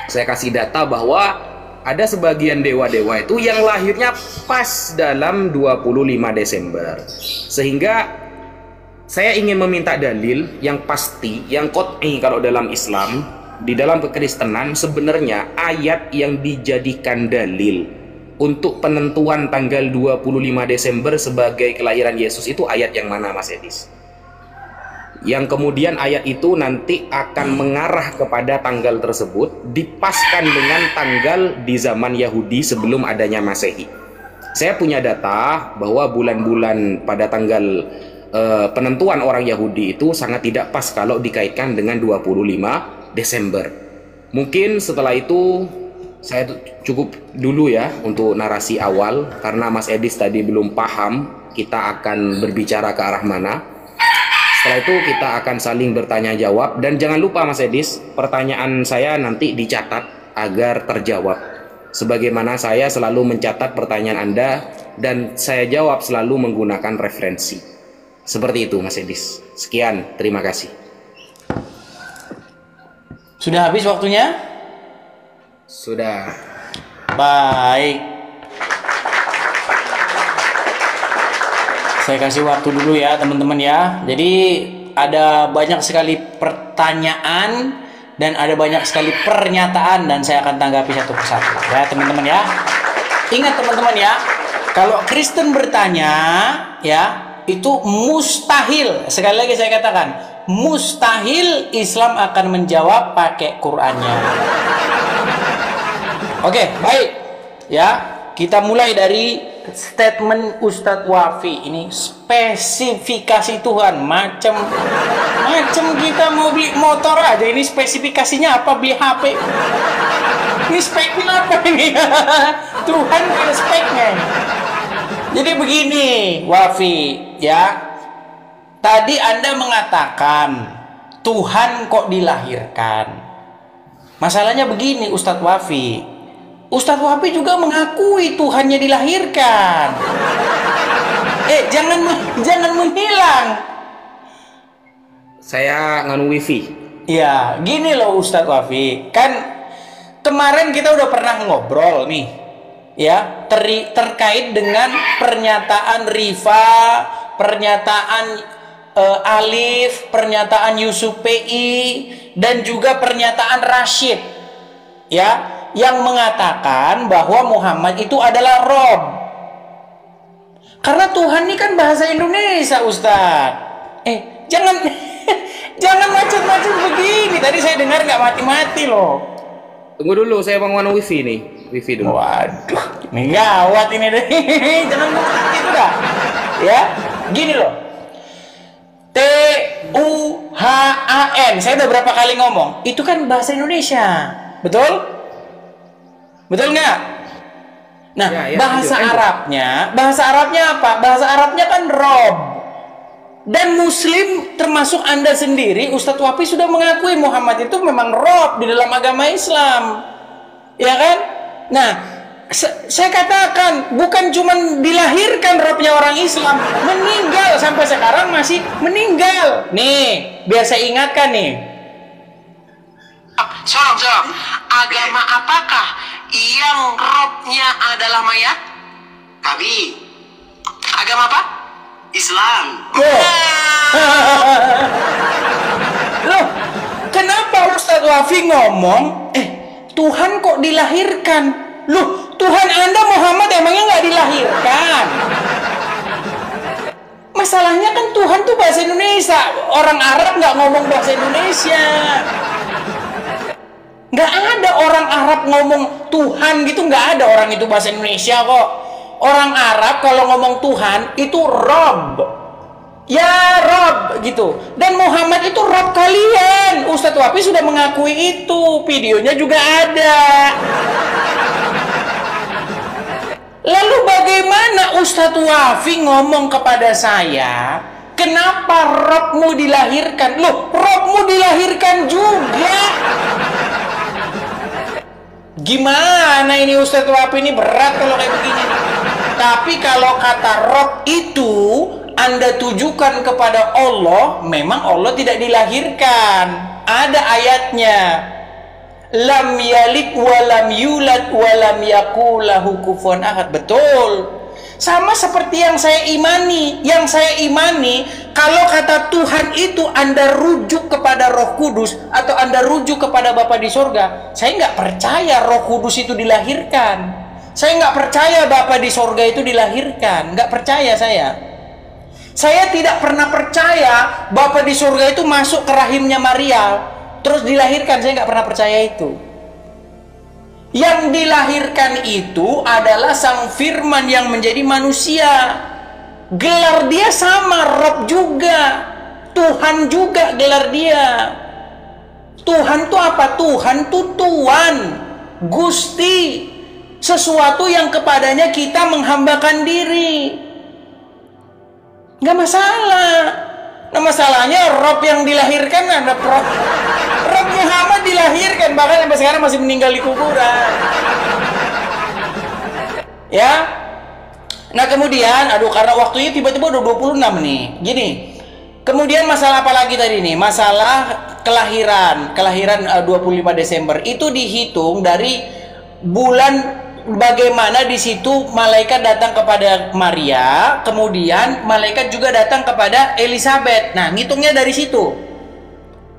Saya kasih data bahwa ada sebagian dewa-dewa itu yang lahirnya pas dalam 25 Desember. Sehingga saya ingin meminta dalil yang pasti, yang qot'i kalau dalam Islam. Di dalam kekristenan sebenarnya ayat yang dijadikan dalil untuk penentuan tanggal 25 Desember sebagai kelahiran Yesus itu ayat yang mana, Mas Edis? Yang kemudian ayat itu nanti akan mengarah kepada tanggal tersebut dipaskan dengan tanggal di zaman Yahudi sebelum adanya Masehi. Saya punya data bahwa bulan-bulan pada tanggal penentuan orang Yahudi itu sangat tidak pas kalau dikaitkan dengan 25 Desember. Mungkin setelah itu saya cukup dulu ya untuk narasi awal, karena Mas Edis tadi belum paham kita akan berbicara ke arah mana. Setelah itu kita akan saling bertanya jawab, dan jangan lupa Mas Edis, pertanyaan saya nanti dicatat agar terjawab. Sebagaimana saya selalu mencatat pertanyaan Anda dan saya jawab selalu menggunakan referensi. Seperti itu Mas Edis. Sekian, terima kasih. Sudah habis waktunya? Sudah. Baik. Saya kasih waktu dulu ya teman-teman ya. Jadi ada banyak sekali pertanyaan dan ada banyak sekali pernyataan, dan saya akan tanggapi satu persatu ya teman-teman ya. Ingat teman-teman ya, kalau Kristen bertanya ya, itu mustahil. Sekali lagi saya katakan, mustahil Islam akan menjawab pakai Qur'annya. Oke, baik. Ya, kita mulai dari statement Ustadz Wafi. Ini spesifikasi Tuhan. Macam kita mau beli motor aja. Ini spesifikasinya apa? Beli HP. Ini speknya apa ini? Tuhan ada speknya. Jadi begini, Wafi, ya. Tadi Anda mengatakan Tuhan kok dilahirkan. Masalahnya begini Ustadz Wafi. Ustadz Wafi juga mengakui Tuhannya dilahirkan. Jangan menghilang. Saya nganu wifi. Ya, gini loh Ustadz Wafi. Kan kemarin kita udah pernah ngobrol nih. Ya, terkait dengan pernyataan Rifa, pernyataan Alif, pernyataan Yusuf PI, dan juga pernyataan Rashid ya, yang mengatakan bahwa Muhammad itu adalah Rob. Karena Tuhan ini kan bahasa Indonesia Ustadz. Jangan macet-macet begini. Tadi saya dengar nggak mati-mati loh. Tunggu dulu, saya bangun wifi nih. Wifi dulu. Waduh, ini gawat ini deh. Jangan gitu dah. Ya, gini loh. Tuhan, saya udah berapa kali ngomong, itu kan bahasa Indonesia, betul? Betul nggak? Nah, ya, bahasa Arabnya apa? Bahasa Arabnya kan Rob. Dan Muslim termasuk Anda sendiri, Ustadz Wafi sudah mengakui Muhammad itu memang Rob di dalam agama Islam, ya kan? Nah, saya katakan bukan cuma dilahirkan Robnya orang Islam, meninggal sampai sekarang masih meninggal. Nih, biar saya ingatkan nih. Soal agama apakah yang Robnya adalah mayat? Agama apa? Islam. Loh, kenapa Ustadz Wafi ngomong, Tuhan kok dilahirkan? Loh, Tuhan Anda Muhammad emangnya nggak dilahirkan? Masalahnya kan Tuhan tuh bahasa Indonesia. Orang Arab nggak ngomong bahasa Indonesia. Nggak ada orang Arab ngomong Tuhan gitu, nggak ada orang itu bahasa Indonesia kok. Orang Arab kalau ngomong Tuhan itu Rob. Ya Rob gitu. Dan Muhammad itu Rob kalian. Ustadz Wafi sudah mengakui itu. Videonya juga ada. Lalu bagaimana Ustadz Wafi ngomong kepada saya, kenapa Robmu dilahirkan? Loh, Robmu dilahirkan juga. Gimana ini Ustadz Wafi, ini berat kalau kayak begini. Tapi kalau kata Rob itu Anda tujukan kepada Allah, memang Allah tidak dilahirkan. Ada ayatnya. Lam yalid walam yulad walam yakul lahu kufuwan ahad. Betul. Sama seperti yang saya imani. Yang saya imani, kalau kata Tuhan itu Anda rujuk kepada Roh Kudus atau Anda rujuk kepada Bapa di sorga, saya nggak percaya Roh Kudus itu dilahirkan. Saya nggak percaya Bapa di sorga itu dilahirkan. Nggak percaya saya. Saya tidak pernah percaya Bapa di sorga itu masuk ke rahimnya Maria terus dilahirkan. Saya nggak pernah percaya itu. Yang dilahirkan itu adalah Sang Firman yang menjadi manusia. Gelar dia sama, Rob juga, Tuhan juga gelar dia. Tuhan itu apa? Tuhan itu Tuan, Gusti, sesuatu yang kepadanya kita menghambakan diri. Nggak masalah. Nah masalahnya Rob yang dilahirkan ada Rob Muhammad dilahirkan, bahkan sampai sekarang masih meninggal di kuburan. Ya. Nah kemudian, aduh karena waktunya tiba-tiba udah 26 nih. Gini. Kemudian masalah apa lagi tadi nih? Masalah kelahiran 25 Desember itu dihitung dari bulan. Bagaimana di situ malaikat datang kepada Maria, kemudian malaikat juga datang kepada Elizabeth. Nah, ngitungnya dari situ.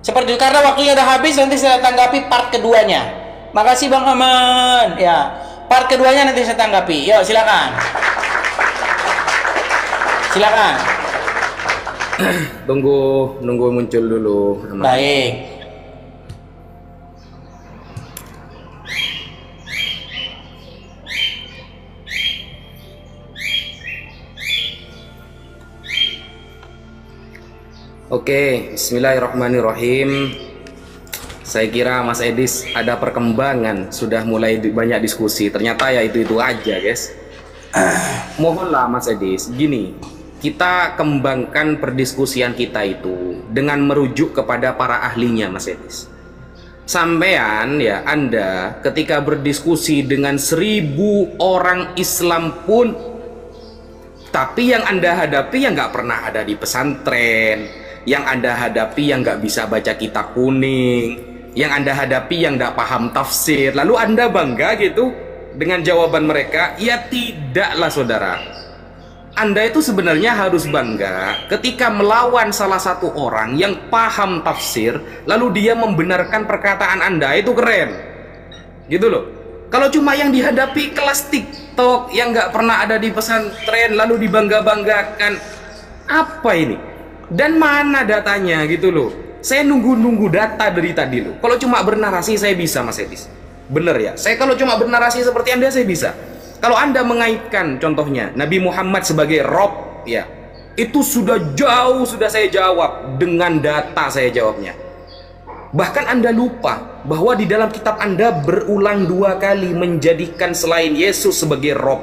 Seperti itu, karena waktunya udah habis, nanti saya tanggapi part keduanya. Makasih Bang Aman. Ya, part keduanya nanti saya tanggapi. Yuk, silakan. Silakan. Nunggu muncul dulu. Baik. Oke, bismillahirrahmanirrahim. Saya kira Mas Edis ada perkembangan, sudah mulai banyak diskusi. Ternyata ya itu aja, guys. Mohonlah Mas Edis, gini, kita kembangkan perdiskusian kita itu dengan merujuk kepada para ahlinya, Mas Edis. Sampean ya, Anda ketika berdiskusi dengan 1000 orang Islam pun, tapi yang Anda hadapi yang nggak pernah ada di pesantren, yang Anda hadapi yang nggak bisa baca kitab kuning, yang Anda hadapi yang nggak paham tafsir, lalu Anda bangga gitu dengan jawaban mereka? Ya tidaklah saudara. Anda itu sebenarnya harus bangga ketika melawan salah satu orang yang paham tafsir, lalu dia membenarkan perkataan Anda. Itu keren gitu loh. Kalau cuma yang dihadapi kelas TikTok yang nggak pernah ada di pesantren lalu dibangga-banggakan, apa ini? Dan mana datanya gitu loh. Saya nunggu data dari tadi loh. Kalau cuma bernarasi saya bisa, Mas Edis. Bener ya, saya kalau cuma bernarasi seperti Anda saya bisa. Kalau Anda mengaitkan contohnya Nabi Muhammad sebagai Rob, ya itu sudah jauh, sudah saya jawab dengan data, saya jawabnya. Bahkan Anda lupa bahwa di dalam kitab Anda berulang 2 kali menjadikan selain Yesus sebagai Rob.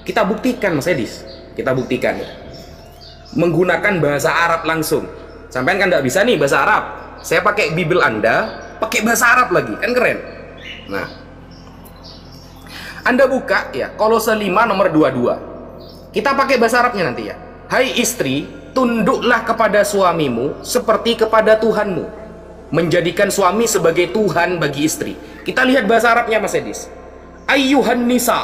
Kita buktikan, Mas Edis, kita buktikan menggunakan bahasa Arab langsung. Sampean kan nggak bisa nih bahasa Arab, saya pakai Bible Anda pakai bahasa Arab lagi, kan keren. Nah, Anda buka ya Kolose 5 nomor 22. Kita pakai bahasa Arabnya nanti ya. Hai istri, tunduklah kepada suamimu seperti kepada Tuhanmu. Menjadikan suami sebagai Tuhan bagi istri. Kita lihat bahasa Arabnya, Mas Edis. Ayyuhan nisa,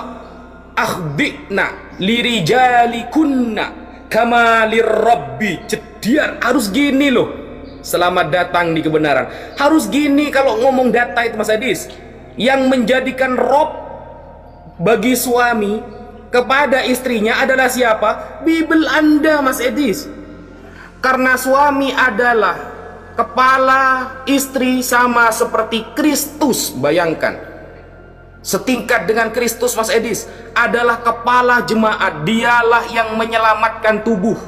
akhdi'na lirijalikunna kama lirabbi, cedian, harus gini loh. Selamat datang di kebenaran. Harus gini kalau ngomong data itu Mas Edis. Yang menjadikan Rob bagi suami kepada istrinya adalah siapa? Bible Anda Mas Edis. Karena suami adalah kepala, istri sama seperti Kristus. Bayangkan, setingkat dengan Kristus Mas Edis, adalah kepala jemaat. Dialah yang menyelamatkan tubuh.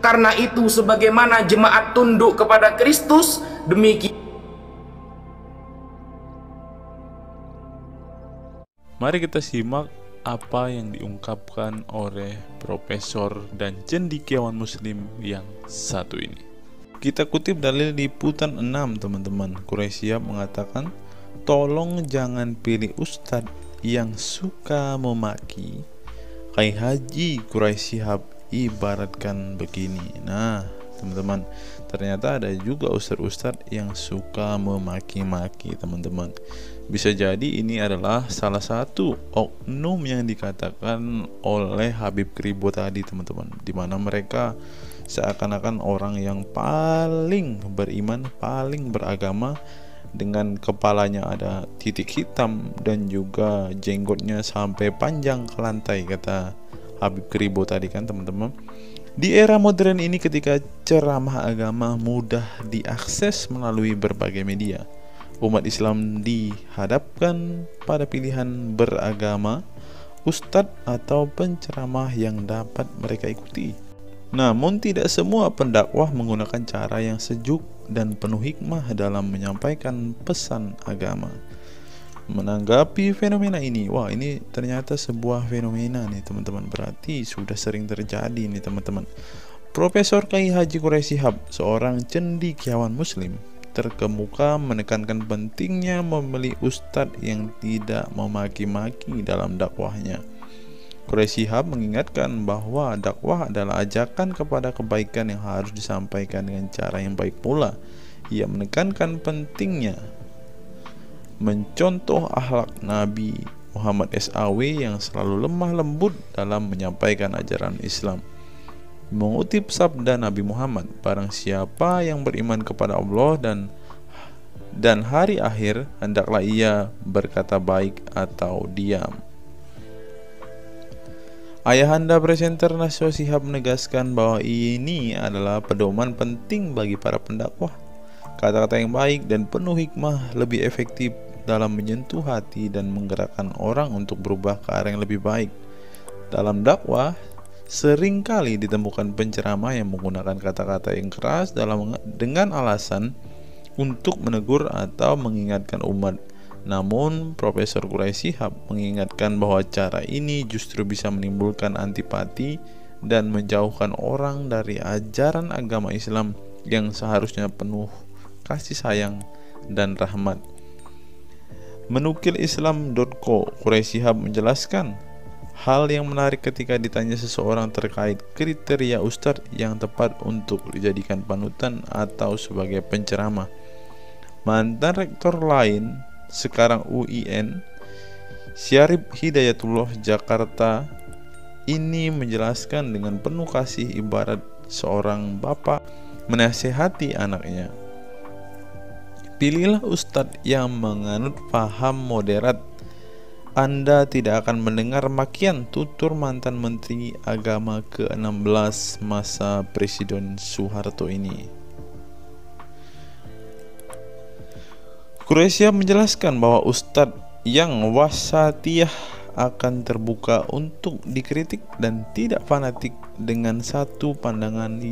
Karena itu sebagaimana jemaat tunduk kepada Kristus, demikian. Mari kita simak apa yang diungkapkan oleh profesor dan cendekiawan muslim yang satu ini. Kita kutip dalil liputan 6 teman-teman. Quraisy Shihab mengatakan, tolong jangan pilih ustadz yang suka memaki. Kai Haji Quraisy Shihab ibaratkan begini. Nah teman-teman, ternyata ada juga ustadz-ustadz yang suka memaki-maki teman-teman. Bisa jadi ini adalah salah satu oknum yang dikatakan oleh Habib Kribo tadi teman-teman, dimana mereka seakan-akan orang yang paling beriman, paling beragama, dengan kepalanya ada titik hitam dan juga jenggotnya sampai panjang ke lantai, kata Habib Kribo tadi kan teman-teman. Di era modern ini ketika ceramah agama mudah diakses melalui berbagai media, umat Islam dihadapkan pada pilihan beragama, ustadz atau penceramah yang dapat mereka ikuti. Namun tidak semua pendakwah menggunakan cara yang sejuk dan penuh hikmah dalam menyampaikan pesan agama. Menanggapi fenomena ini, wah ini ternyata sebuah fenomena nih teman-teman, berarti sudah sering terjadi nih teman-teman. Profesor Kiai Haji Quraisy Shihab, seorang cendekiawan muslim, terkemuka menekankan pentingnya memilih ustadz yang tidak memaki-maki dalam dakwahnya. Quraisy Shihab mengingatkan bahwa dakwah adalah ajakan kepada kebaikan yang harus disampaikan dengan cara yang baik pula. Ia menekankan pentingnya mencontoh akhlak Nabi Muhammad SAW yang selalu lemah lembut dalam menyampaikan ajaran Islam. Mengutip sabda Nabi Muhammad, barang siapa yang beriman kepada Allah dan hari akhir, hendaklah ia berkata baik atau diam. Ayahanda presenter Naswa Shihab menegaskan bahwa ini adalah pedoman penting bagi para pendakwah. Kata-kata yang baik dan penuh hikmah lebih efektif dalam menyentuh hati dan menggerakkan orang untuk berubah ke arah yang lebih baik. Dalam dakwah, seringkali ditemukan penceramah yang menggunakan kata-kata yang keras dengan alasan untuk menegur atau mengingatkan umat. Namun, Profesor Quraisy Shihab mengingatkan bahwa cara ini justru bisa menimbulkan antipati dan menjauhkan orang dari ajaran agama Islam yang seharusnya penuh kasih sayang dan rahmat. Menukil Islam.co, Quraisy Shihab menjelaskan hal yang menarik ketika ditanya seseorang terkait kriteria ustadz yang tepat untuk dijadikan panutan atau sebagai penceramah. Mantan rektor lain, sekarang UIN, Syarif Hidayatullah Jakarta, ini menjelaskan dengan penuh kasih ibarat seorang bapak menasihati anaknya. Pilihlah ustadz yang menganut paham moderat. Anda tidak akan mendengar makian, tutur mantan Menteri Agama ke-16 masa Presiden Soeharto ini. Quraisy Shihab menjelaskan bahwa ustadz yang wasatiyah akan terbuka untuk dikritik dan tidak fanatik dengan satu pandangan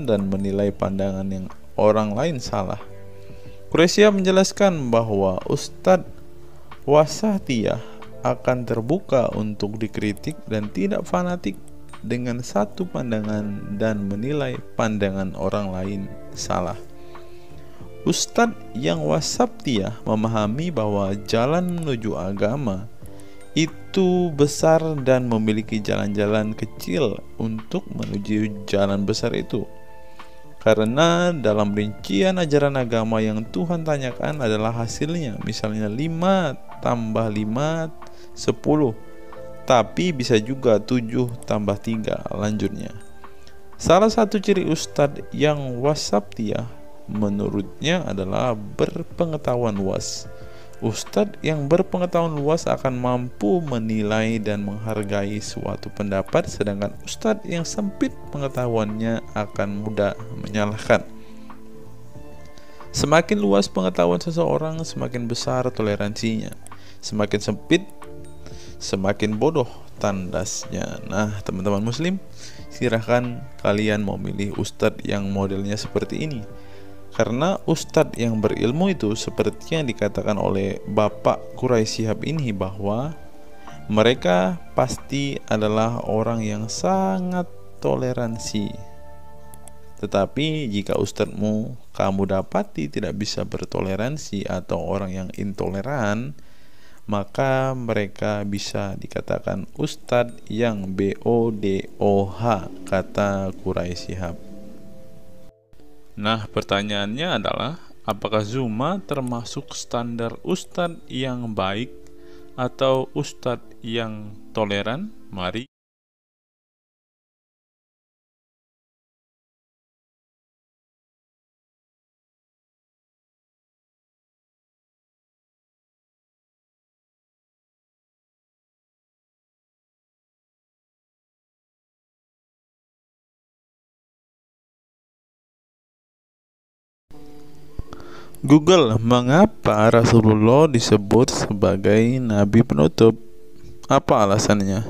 dan menilai pandangan yang orang lain salah. Quraisy Shihab menjelaskan bahwa ustadz wasatiyah akan terbuka untuk dikritik dan tidak fanatik dengan satu pandangan dan menilai pandangan orang lain salah. Ustadz yang wasatiyah memahami bahwa jalan menuju agama itu besar dan memiliki jalan-jalan kecil untuk menuju jalan besar itu. Karena dalam rincian ajaran agama yang Tuhan tanyakan adalah hasilnya, misalnya 5 tambah 5 10, tapi bisa juga 7+3 lanjutnya. Salah satu ciri ustadz yang wasatiyah menurutnya adalah berpengetahuan luas. Ustadz yang berpengetahuan luas akan mampu menilai dan menghargai suatu pendapat, sedangkan ustadz yang sempit pengetahuannya akan mudah menyalahkan. Semakin luas pengetahuan seseorang, semakin besar toleransinya. Semakin sempit, semakin bodoh tandasnya. Nah, teman-teman muslim, silahkan kalian mau milih ustadz yang modelnya seperti ini. Karena ustadz yang berilmu itu seperti yang dikatakan oleh Bapak Quraisy Shihab ini, bahwa mereka pasti adalah orang yang sangat toleransi. Tetapi jika ustadzmu kamu dapati tidak bisa bertoleransi atau orang yang intoleran, maka mereka bisa dikatakan ustadz yang BODOH, kata Quraisy Shihab. Nah, pertanyaannya adalah, apakah Zuma termasuk standar ustadz yang baik atau ustadz yang toleran? Mari Google, mengapa Rasulullah disebut sebagai nabi penutup? Apa alasannya?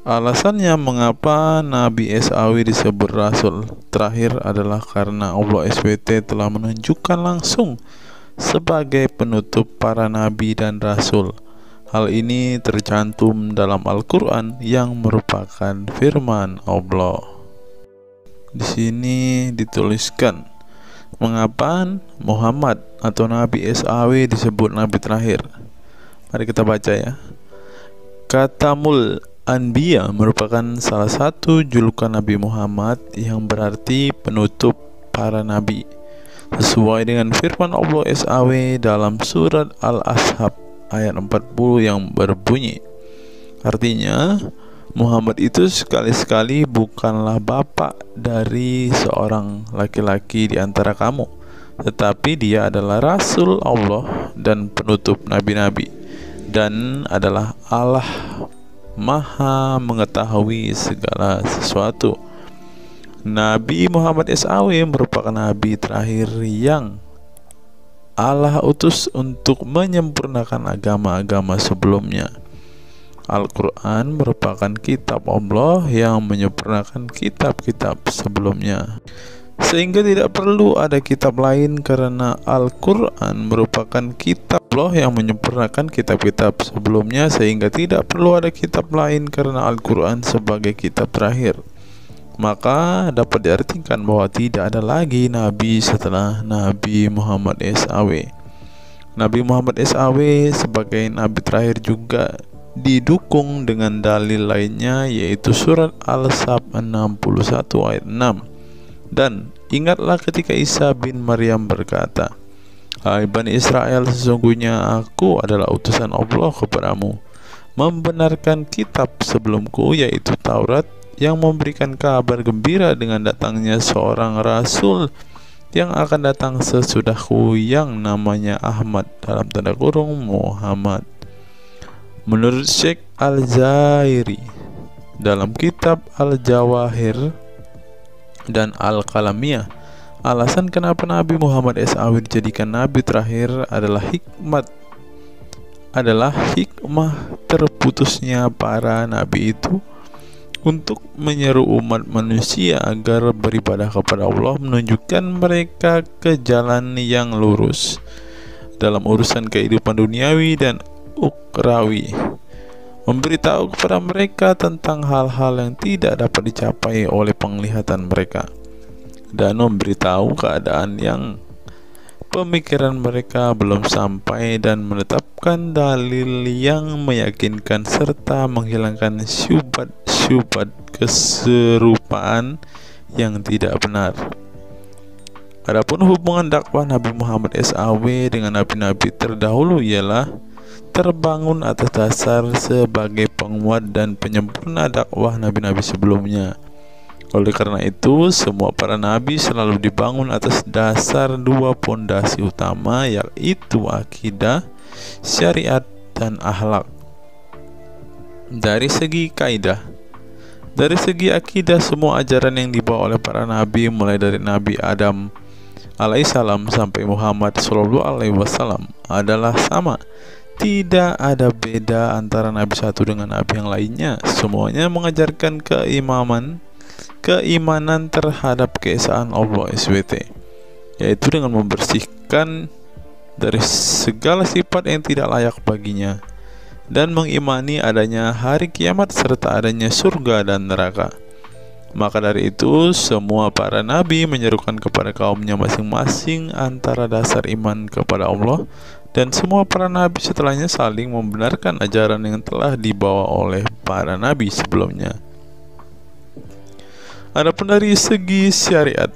Alasannya mengapa Nabi SAW disebut Rasul terakhir adalah karena Allah SWT telah menunjukkan langsung sebagai penutup para nabi dan rasul. Hal ini tercantum dalam Al-Quran yang merupakan firman Allah. Di sini dituliskan, mengapa Muhammad atau Nabi SAW disebut Nabi terakhir? Mari kita baca ya. Katamul Anbiya merupakan salah satu julukan Nabi Muhammad yang berarti penutup para nabi, sesuai dengan firman Allah SAW dalam surat Al-Ashab ayat 40 yang berbunyi, artinya Muhammad itu sekali-sekali bukanlah bapak dari seorang laki-laki di antara kamu, tetapi dia adalah Rasul Allah dan penutup nabi-nabi, dan adalah Allah Maha mengetahui segala sesuatu. Nabi Muhammad SAW merupakan nabi terakhir yang Allah utus untuk menyempurnakan agama-agama sebelumnya. Al-Quran merupakan kitab Allah yang menyempurnakan kitab-kitab sebelumnya, sehingga tidak perlu ada kitab lain karena Al-Quran merupakan kitab Allah yang menyempurnakan kitab-kitab sebelumnya, sehingga tidak perlu ada kitab lain karena Al-Quran sebagai kitab terakhir. Maka dapat diartikan bahwa tidak ada lagi nabi setelah Nabi Muhammad SAW. Nabi Muhammad SAW sebagai nabi terakhir juga didukung dengan dalil lainnya, yaitu surat Al-Sab 61 ayat 6. Dan ingatlah ketika Isa bin Maryam berkata, "Hai Bani Israel, sesungguhnya aku adalah utusan Allah kepadamu, membenarkan kitab sebelumku, yaitu Taurat, yang memberikan kabar gembira dengan datangnya seorang Rasul yang akan datang sesudahku, yang namanya Ahmad dalam tanda kurung Muhammad." Menurut Syekh Al-Zairi dalam kitab Al-Jawahir dan Al-Qalamiyah, alasan kenapa Nabi Muhammad SAW dijadikan nabi terakhir adalah hikmah terputusnya para nabi itu untuk menyeru umat manusia agar beribadah kepada Allah, menunjukkan mereka ke jalan yang lurus dalam urusan kehidupan duniawi dan ukrawi, memberitahu kepada mereka tentang hal-hal yang tidak dapat dicapai oleh penglihatan mereka, dan memberitahu keadaan yang pemikiran mereka belum sampai, dan menetapkan dalil yang meyakinkan serta menghilangkan syubhat keserupaan yang tidak benar. Adapun hubungan dakwah Nabi Muhammad SAW dengan nabi-nabi terdahulu ialah terbangun atas dasar sebagai penguat dan penyempurna dakwah nabi-nabi sebelumnya. Oleh karena itu, semua para nabi selalu dibangun atas dasar dua pondasi utama, yaitu akidah, syariat, dan akhlak. Dari segi kaidah, dari segi akidah, semua ajaran yang dibawa oleh para nabi mulai dari Nabi Adam alaihissalam sampai Muhammad SAW adalah sama. Tidak ada beda antara nabi satu dengan nabi yang lainnya. Semuanya mengajarkan keimanan terhadap keesaan Allah SWT, yaitu dengan membersihkan dari segala sifat yang tidak layak baginya dan mengimani adanya hari kiamat serta adanya surga dan neraka. Maka dari itu, semua para nabi menyerukan kepada kaumnya masing-masing antara dasar iman kepada Allah, dan semua para nabi setelahnya saling membenarkan ajaran yang telah dibawa oleh para nabi sebelumnya. Adapun dari segi syariat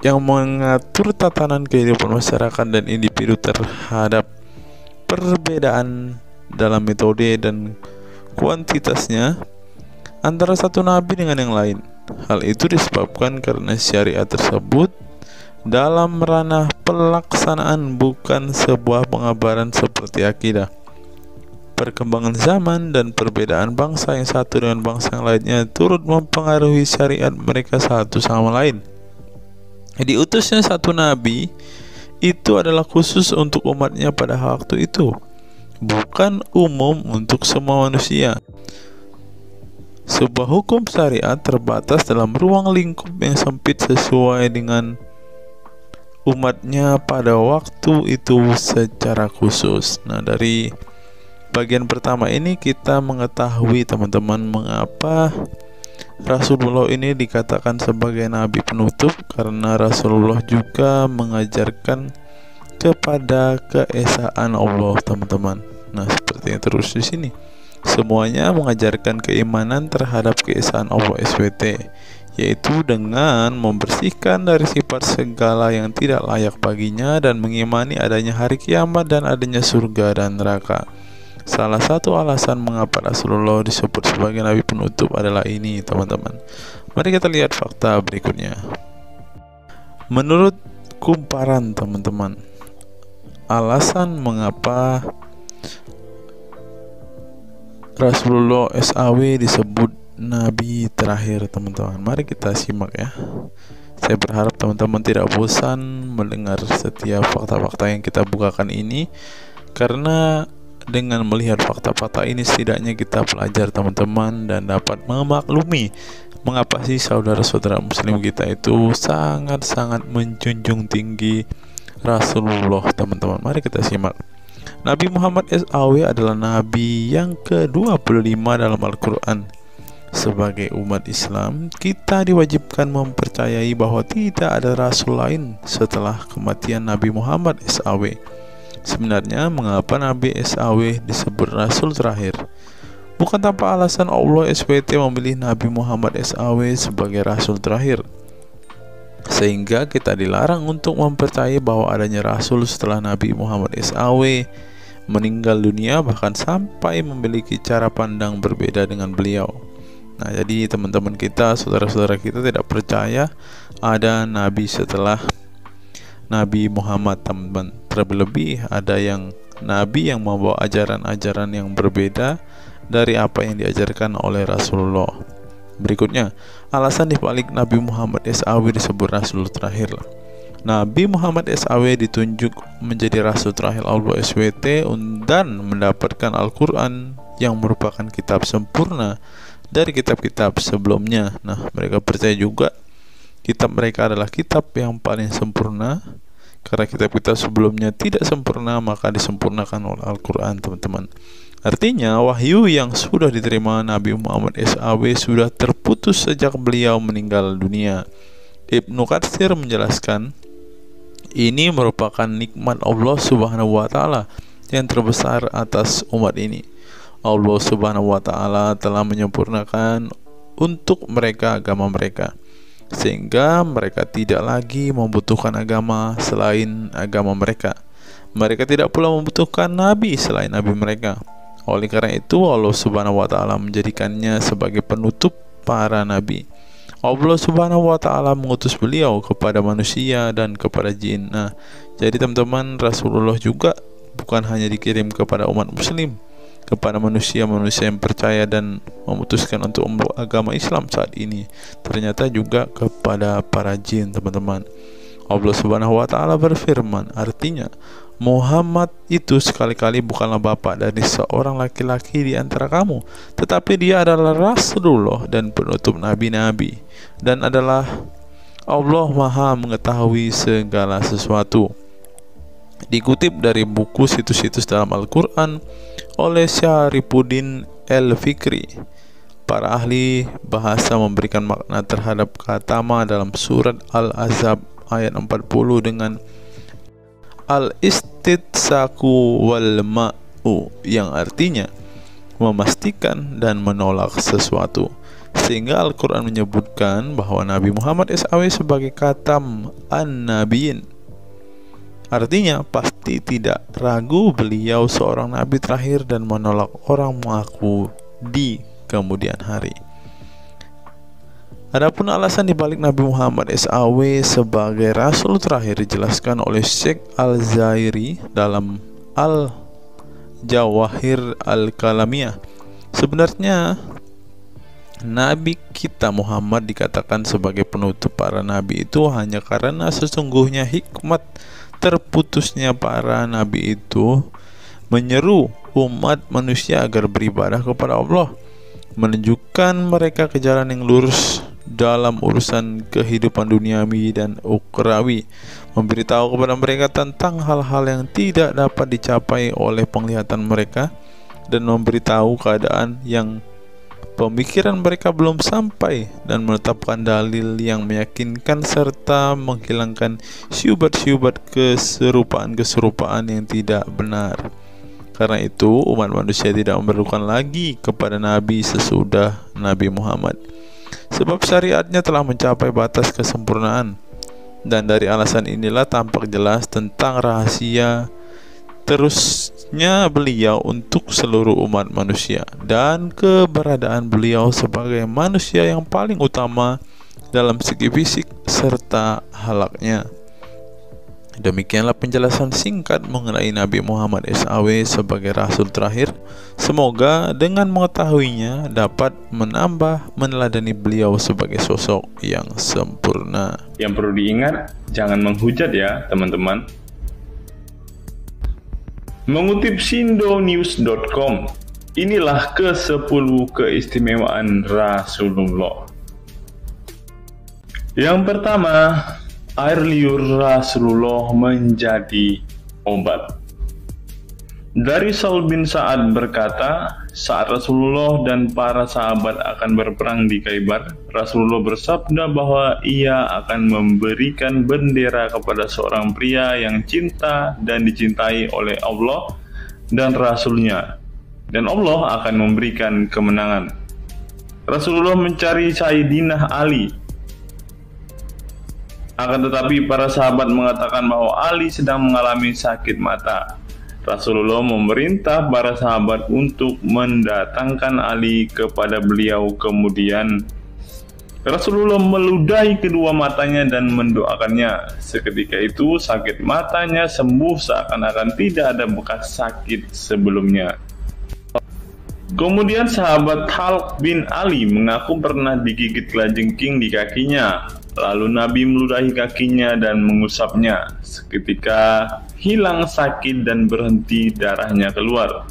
yang mengatur tatanan kehidupan masyarakat dan individu terhadap perbedaan dalam metode dan kuantitasnya antara satu nabi dengan yang lain. Hal itu disebabkan karena syariat tersebut dalam ranah pelaksanaan, bukan sebuah pengabaran seperti akidah. Perkembangan zaman dan perbedaan bangsa yang satu dengan bangsa yang lainnya turut mempengaruhi syariat mereka satu sama lain. Diutusnya satu nabi itu adalah khusus untuk umatnya pada waktu itu, bukan umum untuk semua manusia. Sebuah hukum syariat terbatas dalam ruang lingkup yang sempit sesuai dengan umatnya pada waktu itu secara khusus. Nah, dari bagian pertama ini kita mengetahui teman-teman mengapa Rasulullah ini dikatakan sebagai nabi penutup, karena Rasulullah juga mengajarkan kepada keesaan Allah, teman-teman. Nah, seperti yang terus di sini. Semuanya mengajarkan keimanan terhadap keesaan Allah SWT, yaitu dengan membersihkan dari sifat segala yang tidak layak baginya dan mengimani adanya hari kiamat dan adanya surga dan neraka. Salah satu alasan mengapa Rasulullah disebut sebagai nabi penutup adalah ini, teman-teman. Mari kita lihat fakta berikutnya. Menurut kumparan, teman-teman, alasan mengapa Rasulullah SAW disebut nabi terakhir, teman-teman. Mari kita simak ya. Saya berharap teman-teman tidak bosan mendengar setiap fakta-fakta yang kita bukakan ini, karena dengan melihat fakta-fakta ini setidaknya kita belajar, teman-teman, dan dapat memaklumi mengapa sih saudara-saudara muslim kita itu sangat-sangat menjunjung tinggi Rasulullah, teman-teman. Mari kita simak. Nabi Muhammad SAW adalah nabi yang ke-25 dalam Al-Quran. Sebagai umat Islam, kita diwajibkan mempercayai bahwa tidak ada rasul lain setelah kematian Nabi Muhammad SAW. Sebenarnya, mengapa Nabi SAW disebut rasul terakhir? Bukan tanpa alasan Allah SWT memilih Nabi Muhammad SAW sebagai rasul terakhir, sehingga kita dilarang untuk mempercayai bahwa adanya rasul setelah Nabi Muhammad SAW meninggal dunia, bahkan sampai memiliki cara pandang berbeda dengan beliau. Nah, jadi teman-teman kita, saudara-saudara kita tidak percaya ada nabi setelah Nabi Muhammad, teman-teman. Terlebih ada yang nabi yang membawa ajaran-ajaran yang berbeda dari apa yang diajarkan oleh Rasulullah. Berikutnya, alasan dibalik Nabi Muhammad SAW disebut rasul terakhir. Nabi Muhammad SAW ditunjuk menjadi rasul terakhir Allah SWT dan mendapatkan Al-Quran yang merupakan kitab sempurna dari kitab-kitab sebelumnya. Nah, mereka percaya juga kitab mereka adalah kitab yang paling sempurna, karena kitab-kitab sebelumnya tidak sempurna, maka disempurnakan oleh Al-Quran, teman-teman. Artinya, wahyu yang sudah diterima Nabi Muhammad SAW sudah terputus sejak beliau meninggal dunia. Ibnu Katsir menjelaskan, ini merupakan nikmat Allah Subhanahu wa Ta'ala yang terbesar atas umat ini. Allah Subhanahu wa Ta'ala telah menyempurnakan untuk mereka agama mereka. sehingga mereka tidak lagi membutuhkan agama selain agama mereka. Mereka tidak pula membutuhkan nabi selain nabi mereka. Oleh karena itu Allah Subhanahu wa taala menjadikannya sebagai penutup para nabi. Allah Subhanahu wa taala mengutus beliau kepada manusia dan kepada jin. Nah, jadi teman-teman, Rasulullah juga bukan hanya dikirim kepada umat muslim, kepada manusia-manusia yang percaya dan memutuskan untuk memeluk agama Islam saat ini, ternyata juga kepada para jin, teman-teman. Allah Subhanahu wa taala berfirman, artinya Muhammad itu sekali-kali bukanlah bapak dari seorang laki-laki di antara kamu, tetapi dia adalah Rasulullah dan penutup nabi-nabi, dan adalah Allah Maha mengetahui segala sesuatu. Dikutip dari buku situs-situs dalam Al-Quran oleh Syarifuddin Al-Fikri, para ahli bahasa memberikan makna terhadap kata ma dalam surat Al-Ahzab ayat 40 dengan al-istitsaku wal ma'u, yang artinya memastikan dan menolak sesuatu, sehingga Al-Quran menyebutkan bahwa Nabi Muhammad SAW sebagai khatam an-nabiyin, artinya pasti tidak ragu beliau seorang nabi terakhir dan menolak orang mengaku di kemudian hari. Adapun alasan dibalik Nabi Muhammad SAW sebagai Rasul terakhir dijelaskan oleh Syekh Al-Zairi dalam Al-Jawahir Al-Kalamiyah. Sebenarnya Nabi kita Muhammad dikatakan sebagai penutup para nabi itu hanya karena sesungguhnya hikmat terputusnya para nabi itu menyeru umat manusia agar beribadah kepada Allah, menunjukkan mereka ke jalan yang lurus dalam urusan kehidupan duniawi dan ukhrawi, memberitahu kepada mereka tentang hal-hal yang tidak dapat dicapai oleh penglihatan mereka, dan memberitahu keadaan yang pemikiran mereka belum sampai, dan menetapkan dalil yang meyakinkan serta menghilangkan syubhat-syubhat keserupaan-keserupaan yang tidak benar. Karena itu umat manusia tidak memerlukan lagi kepada nabi sesudah Nabi Muhammad, sebab syariatnya telah mencapai batas kesempurnaan. Dan dari alasan inilah tampak jelas tentang rahasia terusnya beliau untuk seluruh umat manusia, dan keberadaan beliau sebagai manusia yang paling utama dalam segi fisik serta halaknya. Demikianlah penjelasan singkat mengenai Nabi Muhammad SAW sebagai Rasul terakhir. Semoga dengan mengetahuinya dapat menambah meneladani beliau sebagai sosok yang sempurna. Yang perlu diingat, jangan menghujat ya teman-teman. Mengutip sindonews.com, inilah ke-10 keistimewaan Rasulullah. Yang pertama, air liur Rasulullah menjadi obat. Dari Sahl bin Sa'ad berkata, saat Rasulullah dan para sahabat akan berperang di Khaibar, Rasulullah bersabda bahwa ia akan memberikan bendera kepada seorang pria yang cinta dan dicintai oleh Allah dan Rasulnya, dan Allah akan memberikan kemenangan. Rasulullah mencari Sayyidina Ali, akan tetapi para sahabat mengatakan bahwa Ali sedang mengalami sakit mata. Rasulullah memerintah para sahabat untuk mendatangkan Ali kepada beliau. Kemudian Rasulullah meludahi kedua matanya dan mendoakannya. Seketika itu sakit matanya sembuh seakan-akan tidak ada bekas sakit sebelumnya. Kemudian sahabat Talq bin Ali mengaku pernah digigit kalajengking di kakinya. Lalu Nabi meludahi kakinya dan mengusapnya. Seketika hilang sakit dan berhenti darahnya keluar.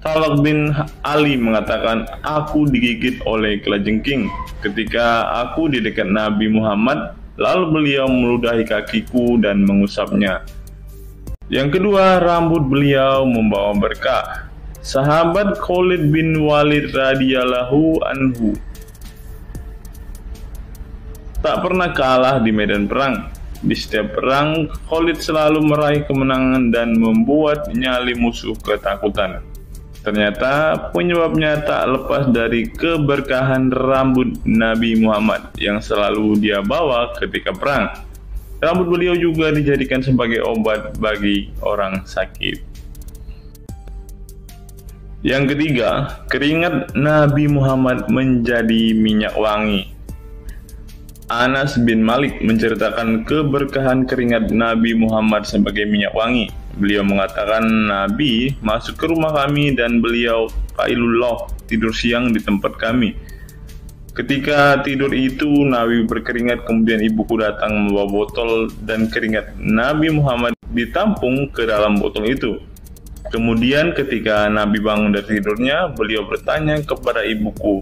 Talq bin Ali mengatakan, aku digigit oleh kalajengking ketika aku di dekat Nabi Muhammad, lalu beliau meludahi kakiku dan mengusapnya. Yang kedua, rambut beliau membawa berkah. Sahabat Khalid bin Walid radhiyallahu anhu tak pernah kalah di medan perang. Di setiap perang, Khalid selalu meraih kemenangan dan membuat nyali musuh ketakutan. Ternyata penyebabnya tak lepas dari keberkahan rambut Nabi Muhammad yang selalu dia bawa ketika perang. Rambut beliau juga dijadikan sebagai obat bagi orang sakit. Yang ketiga, keringat Nabi Muhammad menjadi minyak wangi. Anas bin Malik menceritakan keberkahan keringat Nabi Muhammad sebagai minyak wangi. Beliau mengatakan Nabi masuk ke rumah kami dan beliau qailullah, tidur siang di tempat kami. Ketika tidur itu Nabi berkeringat, kemudian ibuku datang membawa botol dan keringat Nabi Muhammad ditampung ke dalam botol itu. Kemudian ketika Nabi bangun dari tidurnya, beliau bertanya kepada ibuku,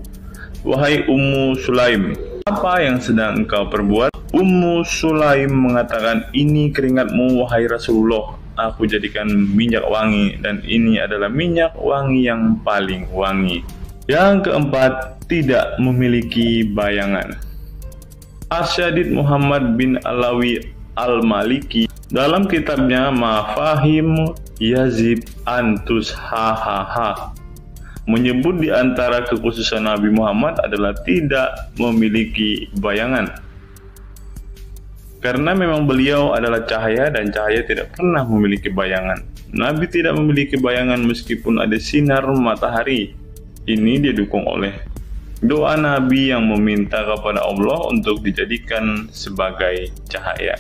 "Wahai Ummu Sulaim, apa yang sedang engkau perbuat?" Ummu Sulaim mengatakan, "Ini keringatmu wahai Rasulullah, aku jadikan minyak wangi dan ini adalah minyak wangi yang paling wangi." Yang keempat, tidak memiliki bayangan. Asyadid Muhammad bin Alawi Al-Maliki dalam kitabnya Mafahim Yazid Antus Hahaha menyebut di antara kekhususan Nabi Muhammad adalah tidak memiliki bayangan. Karena memang beliau adalah cahaya dan cahaya tidak pernah memiliki bayangan. Nabi tidak memiliki bayangan meskipun ada sinar matahari. Ini didukung oleh doa Nabi yang meminta kepada Allah untuk dijadikan sebagai cahaya.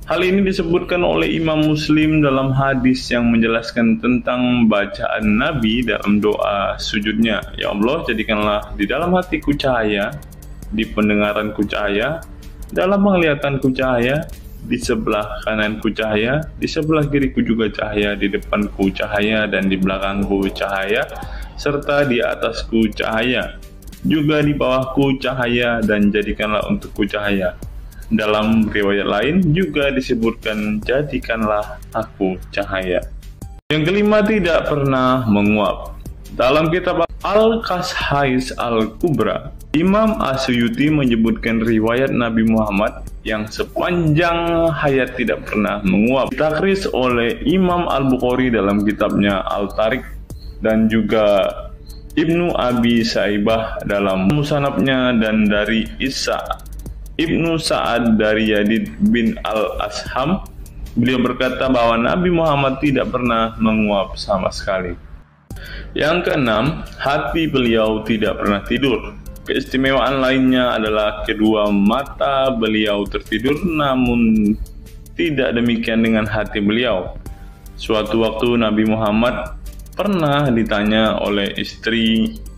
Hal ini disebutkan oleh Imam Muslim dalam hadis yang menjelaskan tentang bacaan Nabi dalam doa sujudnya. Ya Allah, jadikanlah di dalam hatiku cahaya, di pendengaranku cahaya, dalam penglihatanku cahaya, di sebelah kananku cahaya, di sebelah kiriku juga cahaya, di depanku cahaya, dan di belakangku cahaya, serta di atasku cahaya, juga di bawahku cahaya, dan jadikanlah untukku cahaya. Dalam riwayat lain juga disebutkan, jadikanlah aku cahaya. Yang kelima, tidak pernah menguap. Dalam kitab Al-Qashais Al-Kubra, Imam Asyuyuti menyebutkan riwayat Nabi Muhammad yang sepanjang hayat tidak pernah menguap. Ditakris oleh Imam Al-Bukhari dalam kitabnya Al-Tariq dan juga Ibnu Abi Saibah dalam Musannafnya, dan dari Isa Ibnu Sa'ad dari Yazid bin Al-Asham, beliau berkata bahwa Nabi Muhammad tidak pernah menguap sama sekali. Yang keenam, hati beliau tidak pernah tidur. Keistimewaan lainnya adalah kedua mata beliau tertidur, namun tidak demikian dengan hati beliau. Suatu waktu Nabi Muhammad pernah ditanya oleh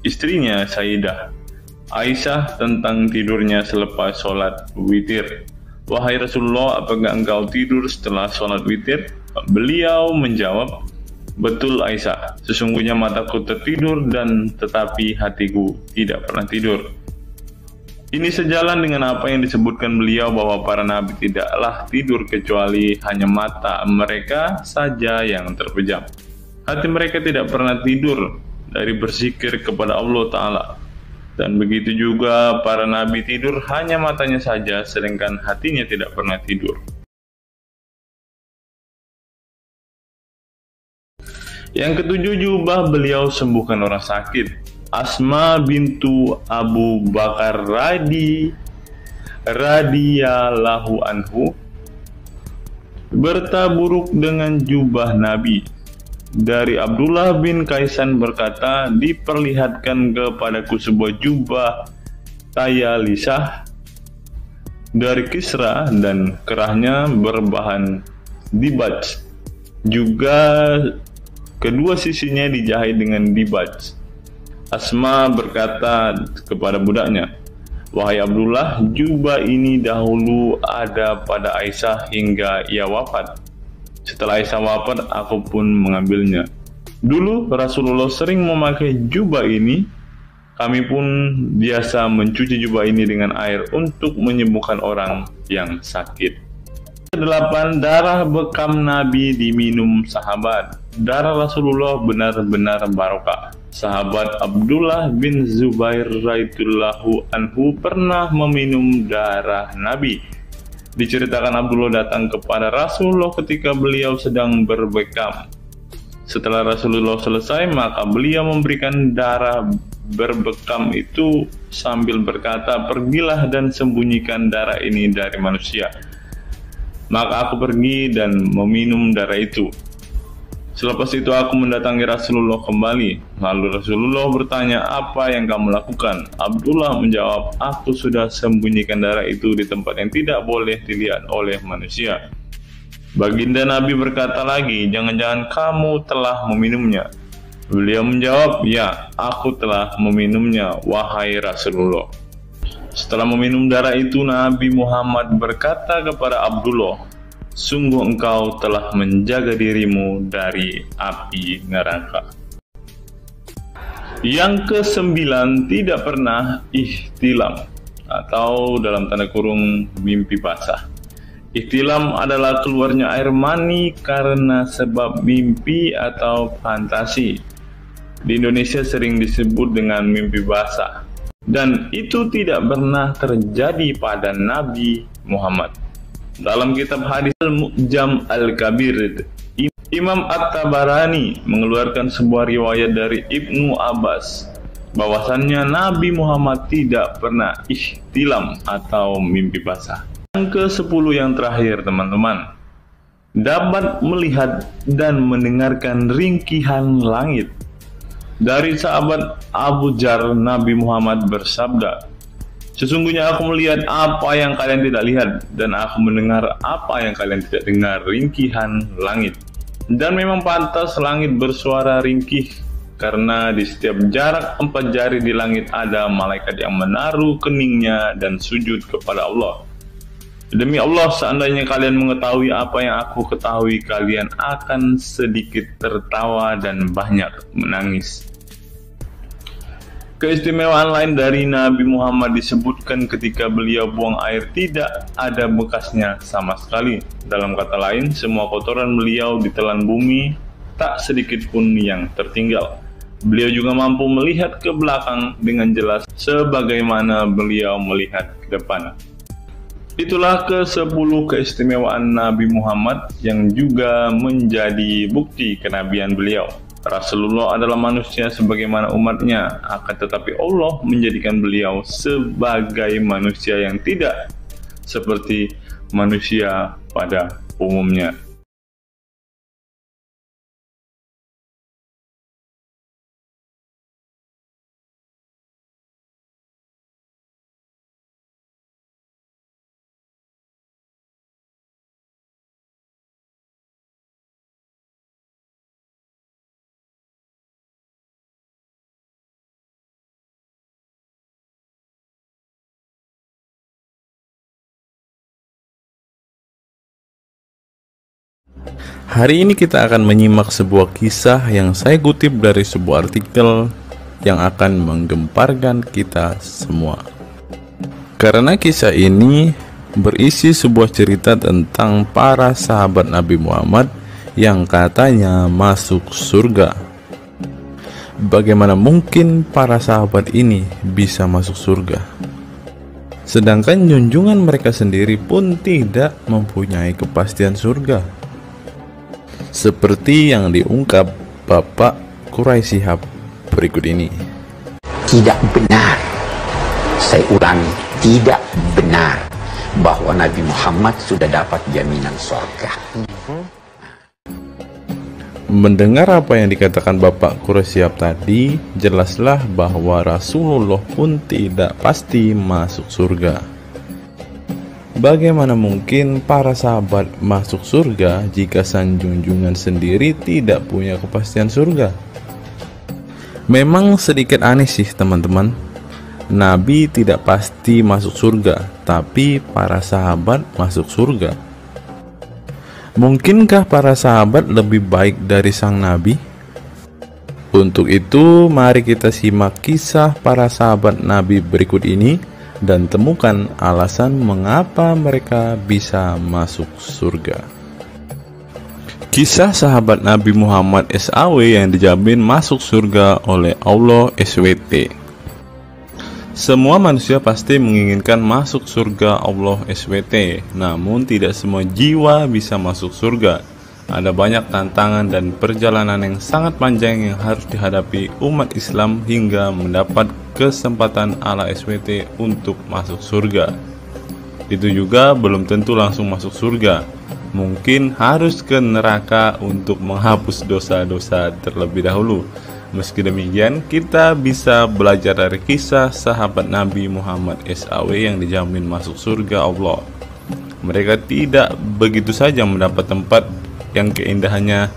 istrinya Sayyidah Aisyah tentang tidurnya selepas sholat witir. "Wahai Rasulullah, apakah engkau tidur setelah sholat witir?" Beliau menjawab, "Betul Aisyah, sesungguhnya mataku tertidur dan tetapi hatiku tidak pernah tidur." Ini sejalan dengan apa yang disebutkan beliau bahwa para nabi tidaklah tidur kecuali hanya mata mereka saja yang terpejam. Hati mereka tidak pernah tidur dari berzikir kepada Allah Ta'ala. Dan begitu juga para nabi tidur hanya matanya saja, sedangkan hatinya tidak pernah tidur. Yang ketujuh, jubah beliau sembuhkan orang sakit. Asma bintu Abu Bakar radhiyallahu anhu bertaburuk dengan jubah Nabi. Dari Abdullah bin Kaisan berkata, "Diperlihatkan kepadaku sebuah jubah tayalisah dari Kisra dan kerahnya berbahan dibaj. Juga kedua sisinya dijahit dengan dibaj." Asma berkata kepada budaknya, "Wahai Abdullah, jubah ini dahulu ada pada Aisyah hingga ia wafat. Setelah Aisyah wafat, aku pun mengambilnya. Dulu Rasulullah sering memakai jubah ini. Kami pun biasa mencuci jubah ini dengan air untuk menyembuhkan orang yang sakit." 8. Darah bekam Nabi diminum sahabat. Darah Rasulullah benar-benar barokah. Sahabat Abdullah bin Zubair radhiyallahu anhu pernah meminum darah Nabi. Diceritakan Abdullah datang kepada Rasulullah ketika beliau sedang berbekam. Setelah Rasulullah selesai, maka beliau memberikan darah berbekam itu sambil berkata, "Pergilah dan sembunyikan darah ini dari manusia." Maka aku pergi dan meminum darah itu. Selepas itu aku mendatangi Rasulullah kembali. Lalu Rasulullah bertanya, "Apa yang kamu lakukan?" Abdullah menjawab, "Aku sudah sembunyikan darah itu di tempat yang tidak boleh dilihat oleh manusia." Baginda Nabi berkata lagi, "Jangan-jangan kamu telah meminumnya?" Beliau menjawab, "Ya, aku telah meminumnya, wahai Rasulullah." Setelah meminum darah itu, Nabi Muhammad berkata kepada Abdullah, "Sungguh engkau telah menjaga dirimu dari api neraka." Yang ke-9, tidak pernah ihtilam atau dalam tanda kurung mimpi basah. Ihtilam adalah keluarnya air mani karena sebab mimpi atau fantasi. Di Indonesia sering disebut dengan mimpi basah. Dan itu tidak pernah terjadi pada Nabi Muhammad. Dalam kitab hadis Al-Mu'jam Al-Kabir, Imam At-Tabarani mengeluarkan sebuah riwayat dari Ibnu Abbas bahwasannya Nabi Muhammad tidak pernah ihtilam atau mimpi basah. Yang ke-10 yang terakhir, teman-teman, dapat melihat dan mendengarkan ringkihan langit. Dari sahabat Abu Jar, Nabi Muhammad bersabda, "Sesungguhnya aku melihat apa yang kalian tidak lihat, dan aku mendengar apa yang kalian tidak dengar, ringkihan langit. Dan memang pantas langit bersuara ringkih, karena di setiap jarak 4 jari di langit ada malaikat yang menaruh keningnya dan sujud kepada Allah. Demi Allah, seandainya kalian mengetahui apa yang aku ketahui, kalian akan sedikit tertawa dan banyak menangis." Keistimewaan lain dari Nabi Muhammad disebutkan ketika beliau buang air tidak ada bekasnya sama sekali. Dalam kata lain, semua kotoran beliau ditelan bumi, tak sedikit pun yang tertinggal. Beliau juga mampu melihat ke belakang dengan jelas sebagaimana beliau melihat ke depan. Itulah ke-10 keistimewaan Nabi Muhammad yang juga menjadi bukti kenabian beliau. Rasulullah adalah manusia sebagaimana umatnya, akan tetapi Allah menjadikan beliau sebagai manusia yang tidak seperti manusia pada umumnya. Hari ini kita akan menyimak sebuah kisah yang saya kutip dari sebuah artikel yang akan menggemparkan kita semua. Karena kisah ini berisi sebuah cerita tentang para sahabat Nabi Muhammad yang katanya masuk surga. Bagaimana mungkin para sahabat ini bisa masuk surga? Sedangkan junjungan mereka sendiri pun tidak mempunyai kepastian surga. Seperti yang diungkap Bapak Quraisy Shihab berikut ini. Tidak benar, saya ulangi, tidak benar bahwa Nabi Muhammad sudah dapat jaminan surga. Mendengar apa yang dikatakan Bapak Quraisy Shihab tadi, jelaslah bahwa Rasulullah pun tidak pasti masuk surga. Bagaimana mungkin para sahabat masuk surga jika sang junjungan sendiri tidak punya kepastian surga? Memang sedikit aneh sih teman-teman. Nabi tidak pasti masuk surga, tapi para sahabat masuk surga. Mungkinkah para sahabat lebih baik dari sang Nabi? Untuk itu, mari kita simak kisah para sahabat Nabi berikut ini dan temukan alasan mengapa mereka bisa masuk surga. Kisah sahabat Nabi Muhammad SAW yang dijamin masuk surga oleh Allah SWT. Semua manusia pasti menginginkan masuk surga Allah SWT, namun tidak semua jiwa bisa masuk surga. Ada banyak tantangan dan perjalanan yang sangat panjang yang harus dihadapi umat Islam hingga mendapat kesempatan ala SWT untuk masuk surga. Itu juga belum tentu langsung masuk surga. Mungkin harus ke neraka untuk menghapus dosa-dosa terlebih dahulu. Meski demikian, kita bisa belajar dari kisah sahabat Nabi Muhammad SAW yang dijamin masuk surga Allah. Mereka tidak begitu saja mendapat tempat yang keindahannya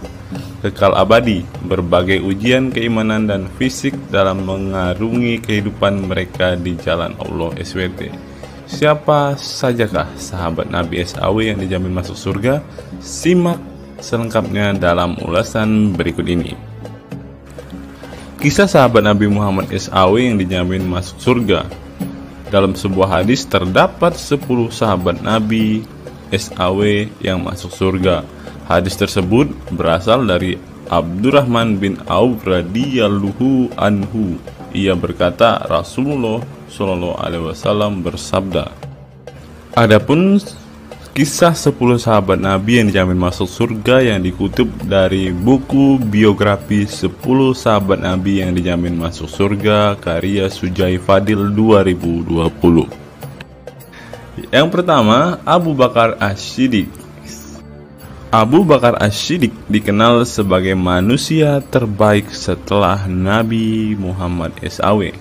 kekal abadi. Berbagai ujian keimanan dan fisik dalam mengarungi kehidupan mereka di jalan Allah SWT. Siapa sajakah sahabat Nabi SAW yang dijamin masuk surga? Simak selengkapnya dalam ulasan berikut ini. Kisah sahabat Nabi Muhammad SAW yang dijamin masuk surga. Dalam sebuah hadis terdapat 10 sahabat Nabi SAW yang masuk surga. Hadis tersebut berasal dari Abdurrahman bin Auf radhiyallahu anhu. Ia berkata, Rasulullah Shallallahu Alaihi Wasallam bersabda, adapun kisah 10 sahabat Nabi yang dijamin masuk surga yang dikutip dari buku biografi 10 sahabat Nabi yang dijamin masuk surga karya Sujai Fadil 2020. Yang pertama, Abu Bakar As-Siddiq. Abu Bakar As-Siddiq dikenal sebagai manusia terbaik setelah Nabi Muhammad SAW.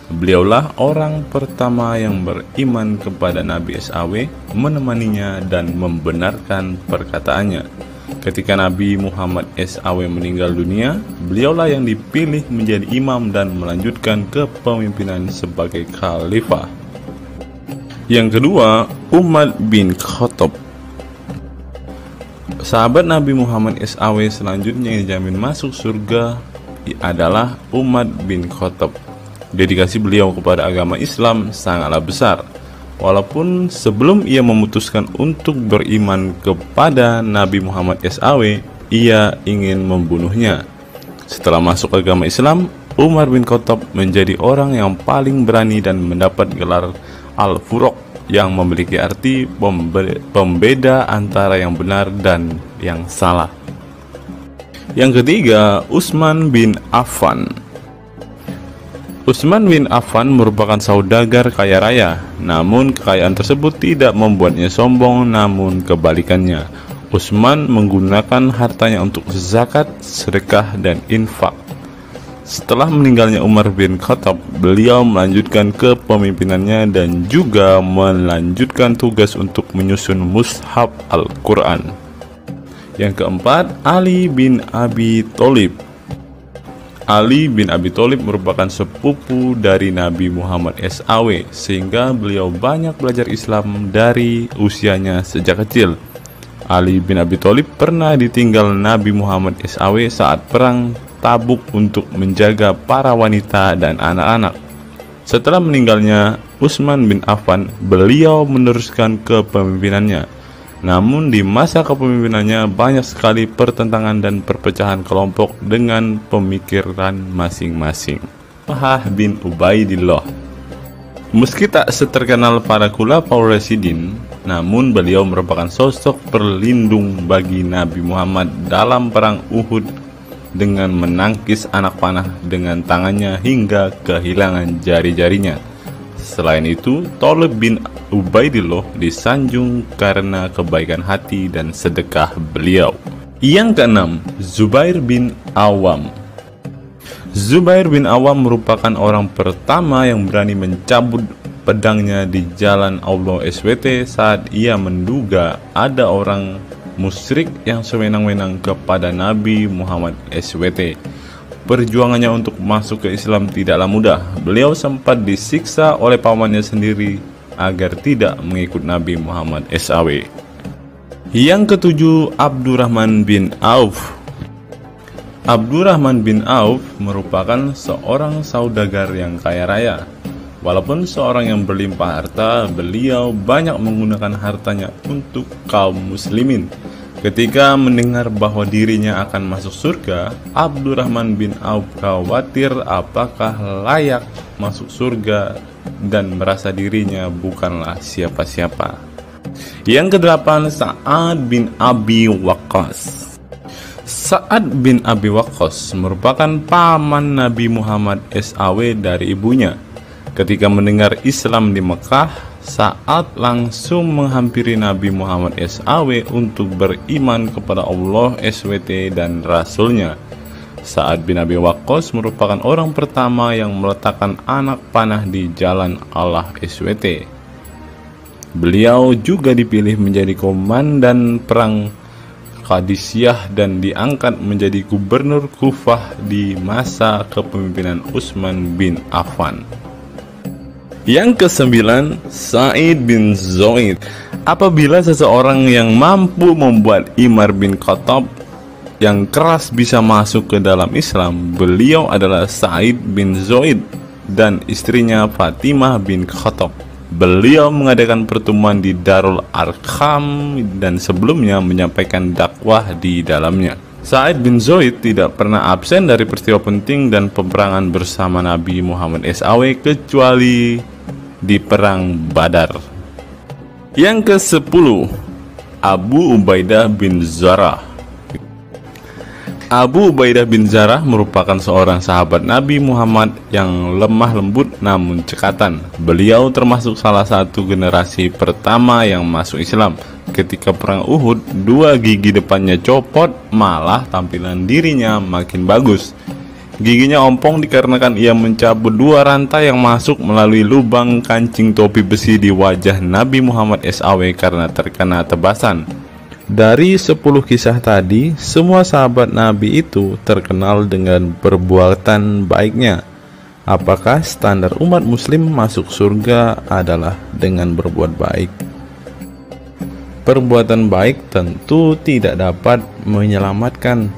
Beliaulah orang pertama yang beriman kepada Nabi SAW, menemaninya dan membenarkan perkataannya. Ketika Nabi Muhammad SAW meninggal dunia, beliaulah yang dipilih menjadi imam dan melanjutkan kepemimpinan sebagai khalifah. Yang kedua, Umar bin Khattab. Sahabat Nabi Muhammad SAW selanjutnya yang dijamin masuk surga adalah Umar bin Khattab. Dedikasi beliau kepada agama Islam sangatlah besar. Walaupun sebelum ia memutuskan untuk beriman kepada Nabi Muhammad SAW, ia ingin membunuhnya. Setelah masuk agama Islam, Umar bin Khattab menjadi orang yang paling berani dan mendapat gelar Al-Furuq yang memiliki arti pembeda antara yang benar dan yang salah. Yang ketiga, Utsman bin Affan. Utsman bin Affan merupakan saudagar kaya raya, namun kekayaan tersebut tidak membuatnya sombong, namun kebalikannya. Utsman menggunakan hartanya untuk zakat, sedekah, dan infak. Setelah meninggalnya Umar bin Khattab, beliau melanjutkan kepemimpinannya dan juga melanjutkan tugas untuk menyusun mushaf Al-Quran. Yang keempat, Ali bin Abi Thalib. Ali bin Abi Thalib merupakan sepupu dari Nabi Muhammad SAW, sehingga beliau banyak belajar Islam dari usianya sejak kecil. Ali bin Abi Thalib pernah ditinggal Nabi Muhammad SAW saat perang Tabuk untuk menjaga para wanita dan anak-anak. Setelah meninggalnya Utsman bin Affan, beliau meneruskan kepemimpinannya. Namun di masa kepemimpinannya banyak sekali pertentangan dan perpecahan kelompok dengan pemikiran masing-masing. Talhah bin Ubaidillah. Meski tak seterkenal para khulafaur rasyidin, namun beliau merupakan sosok perlindung bagi Nabi Muhammad dalam perang Uhud dengan menangkis anak panah dengan tangannya hingga kehilangan jari-jarinya. Selain itu, Talib bin Ubaidillah disanjung karena kebaikan hati dan sedekah beliau. Yang keenam, Zubair bin Awam. Zubair bin Awam merupakan orang pertama yang berani mencabut pedangnya di jalan Allah SWT saat ia menduga ada orang musyrik yang sewenang-wenang kepada Nabi Muhammad SWT. Perjuangannya untuk masuk ke Islam tidaklah mudah. Beliau sempat disiksa oleh pamannya sendiri agar tidak mengikut Nabi Muhammad SAW. Yang ketujuh, Abdurrahman bin Auf. Abdurrahman bin Auf merupakan seorang saudagar yang kaya raya. Walaupun seorang yang berlimpah harta, beliau banyak menggunakan hartanya untuk kaum muslimin. Ketika mendengar bahwa dirinya akan masuk surga, Abdurrahman bin Auf khawatir apakah layak masuk surga dan merasa dirinya bukanlah siapa-siapa. Yang kedelapan, Sa'ad bin Abi Waqqas. Sa'ad bin Abi Waqqas merupakan paman Nabi Muhammad SAW dari ibunya. Ketika mendengar Islam di Mekah, Sa'ad langsung menghampiri Nabi Muhammad SAW untuk beriman kepada Allah SWT dan Rasulnya. Sa'ad bin Abi Waqqas merupakan orang pertama yang meletakkan anak panah di jalan Allah SWT. Beliau juga dipilih menjadi komandan perang Qadisiyah dan diangkat menjadi gubernur Kufah di masa kepemimpinan Utsman bin Affan. Yang kesembilan, Sa'id bin Zaid. Apabila seseorang yang mampu membuat Umar bin Khattab yang keras bisa masuk ke dalam Islam, beliau adalah Sa'id bin Zaid dan istrinya Fatimah bin Khattab. Beliau mengadakan pertemuan di Darul Arqam dan sebelumnya menyampaikan dakwah di dalamnya. Sa'id bin Zaid tidak pernah absen dari peristiwa penting dan peperangan bersama Nabi Muhammad SAW kecuali di perang Badar. Yang ke-10, Abu Ubaidah bin Jarrah. Abu Ubaidah bin Jarrah merupakan seorang sahabat Nabi Muhammad yang lemah lembut namun cekatan. Beliau termasuk salah satu generasi pertama yang masuk Islam. Ketika perang Uhud, 2 gigi depannya copot, malah tampilan dirinya makin bagus. Giginya ompong dikarenakan ia mencabut 2 rantai yang masuk melalui lubang kancing topi besi di wajah Nabi Muhammad SAW karena terkena tebasan. Dari 10 kisah tadi, semua sahabat Nabi itu terkenal dengan perbuatan baiknya. Apakah standar umat muslim masuk surga adalah dengan berbuat baik? Perbuatan baik tentu tidak dapat menyelamatkan.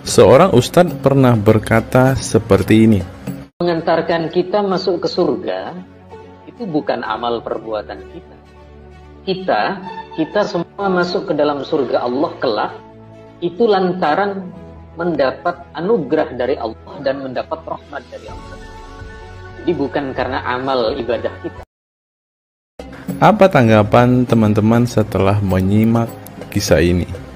Seorang ustadz pernah berkata seperti ini. Mengantarkan kita masuk ke surga itu bukan amal perbuatan kita. Kita semua masuk ke dalam surga Allah kelak itu lantaran mendapat anugerah dari Allah dan mendapat rahmat dari Allah. Jadi bukan karena amal ibadah kita. Apa tanggapan teman-teman setelah menyimak kisah ini?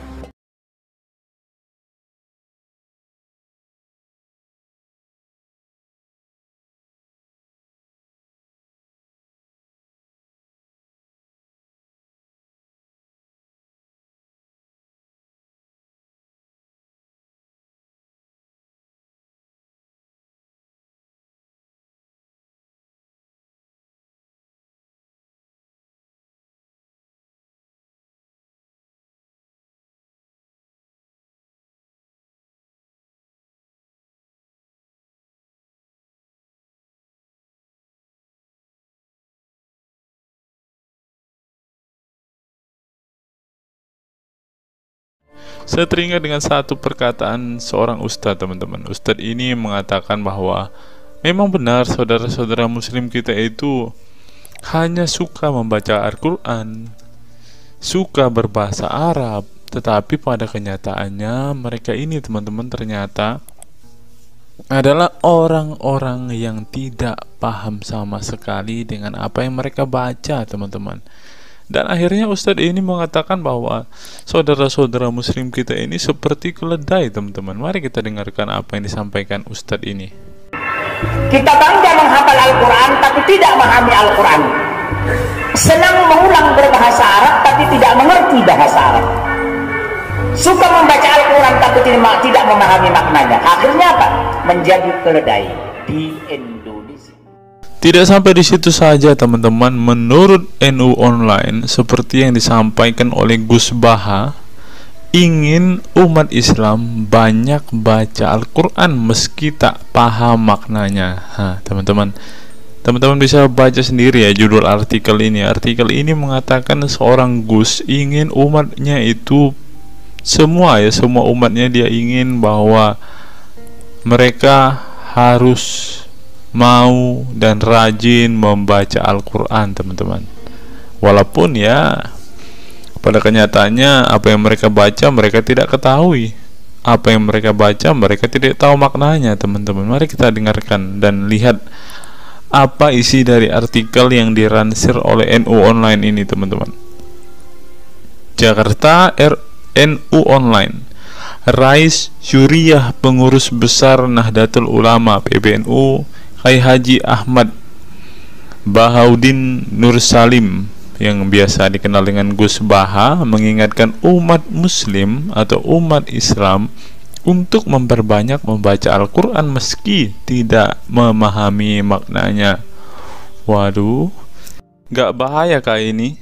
Saya teringat dengan satu perkataan seorang ustadz, teman-teman. Ustadz ini mengatakan bahwa memang benar saudara-saudara muslim kita itu hanya suka membaca Al-Quran, suka berbahasa Arab, tetapi pada kenyataannya mereka ini, teman-teman, ternyata adalah orang-orang yang tidak paham sama sekali dengan apa yang mereka baca, teman-teman. Dan akhirnya Ustadz ini mengatakan bahwa saudara-saudara muslim kita ini seperti keledai, teman-teman. Mari kita dengarkan apa yang disampaikan Ustadz ini. Kita bangga menghafal Al-Quran tapi tidak memahami Al-Quran. Senang mengulang berbahasa Arab tapi tidak mengerti bahasa Arab. Suka membaca Al-Quran tapi tidak memahami maknanya. Akhirnya apa? Menjadi keledai di Indonesia. Tidak sampai di situ saja, teman-teman. Menurut NU Online, seperti yang disampaikan oleh Gus Baha, ingin umat Islam banyak baca Al-Quran meski tak paham maknanya. Teman-teman bisa baca sendiri ya judul artikel ini. Artikel ini mengatakan seorang Gus ingin umatnya itu semua umatnya dia ingin bahwa mereka harus mau dan rajin membaca Al-Quran, teman-teman. Walaupun ya pada kenyataannya apa yang mereka baca mereka tidak ketahui. Apa yang mereka baca mereka tidak tahu maknanya, teman-teman. Mari kita dengarkan dan lihat apa isi dari artikel yang diransir oleh NU Online ini, teman-teman. Jakarta NU Online. Rais Syuriah Pengurus Besar Nahdlatul Ulama PBNU Kiai Haji Ahmad Bahaudin Nur Salim yang biasa dikenal dengan Gus Baha mengingatkan umat muslim atau umat Islam untuk memperbanyak membaca Al-Quran meski tidak memahami maknanya. Waduh, gak bahaya kah ini?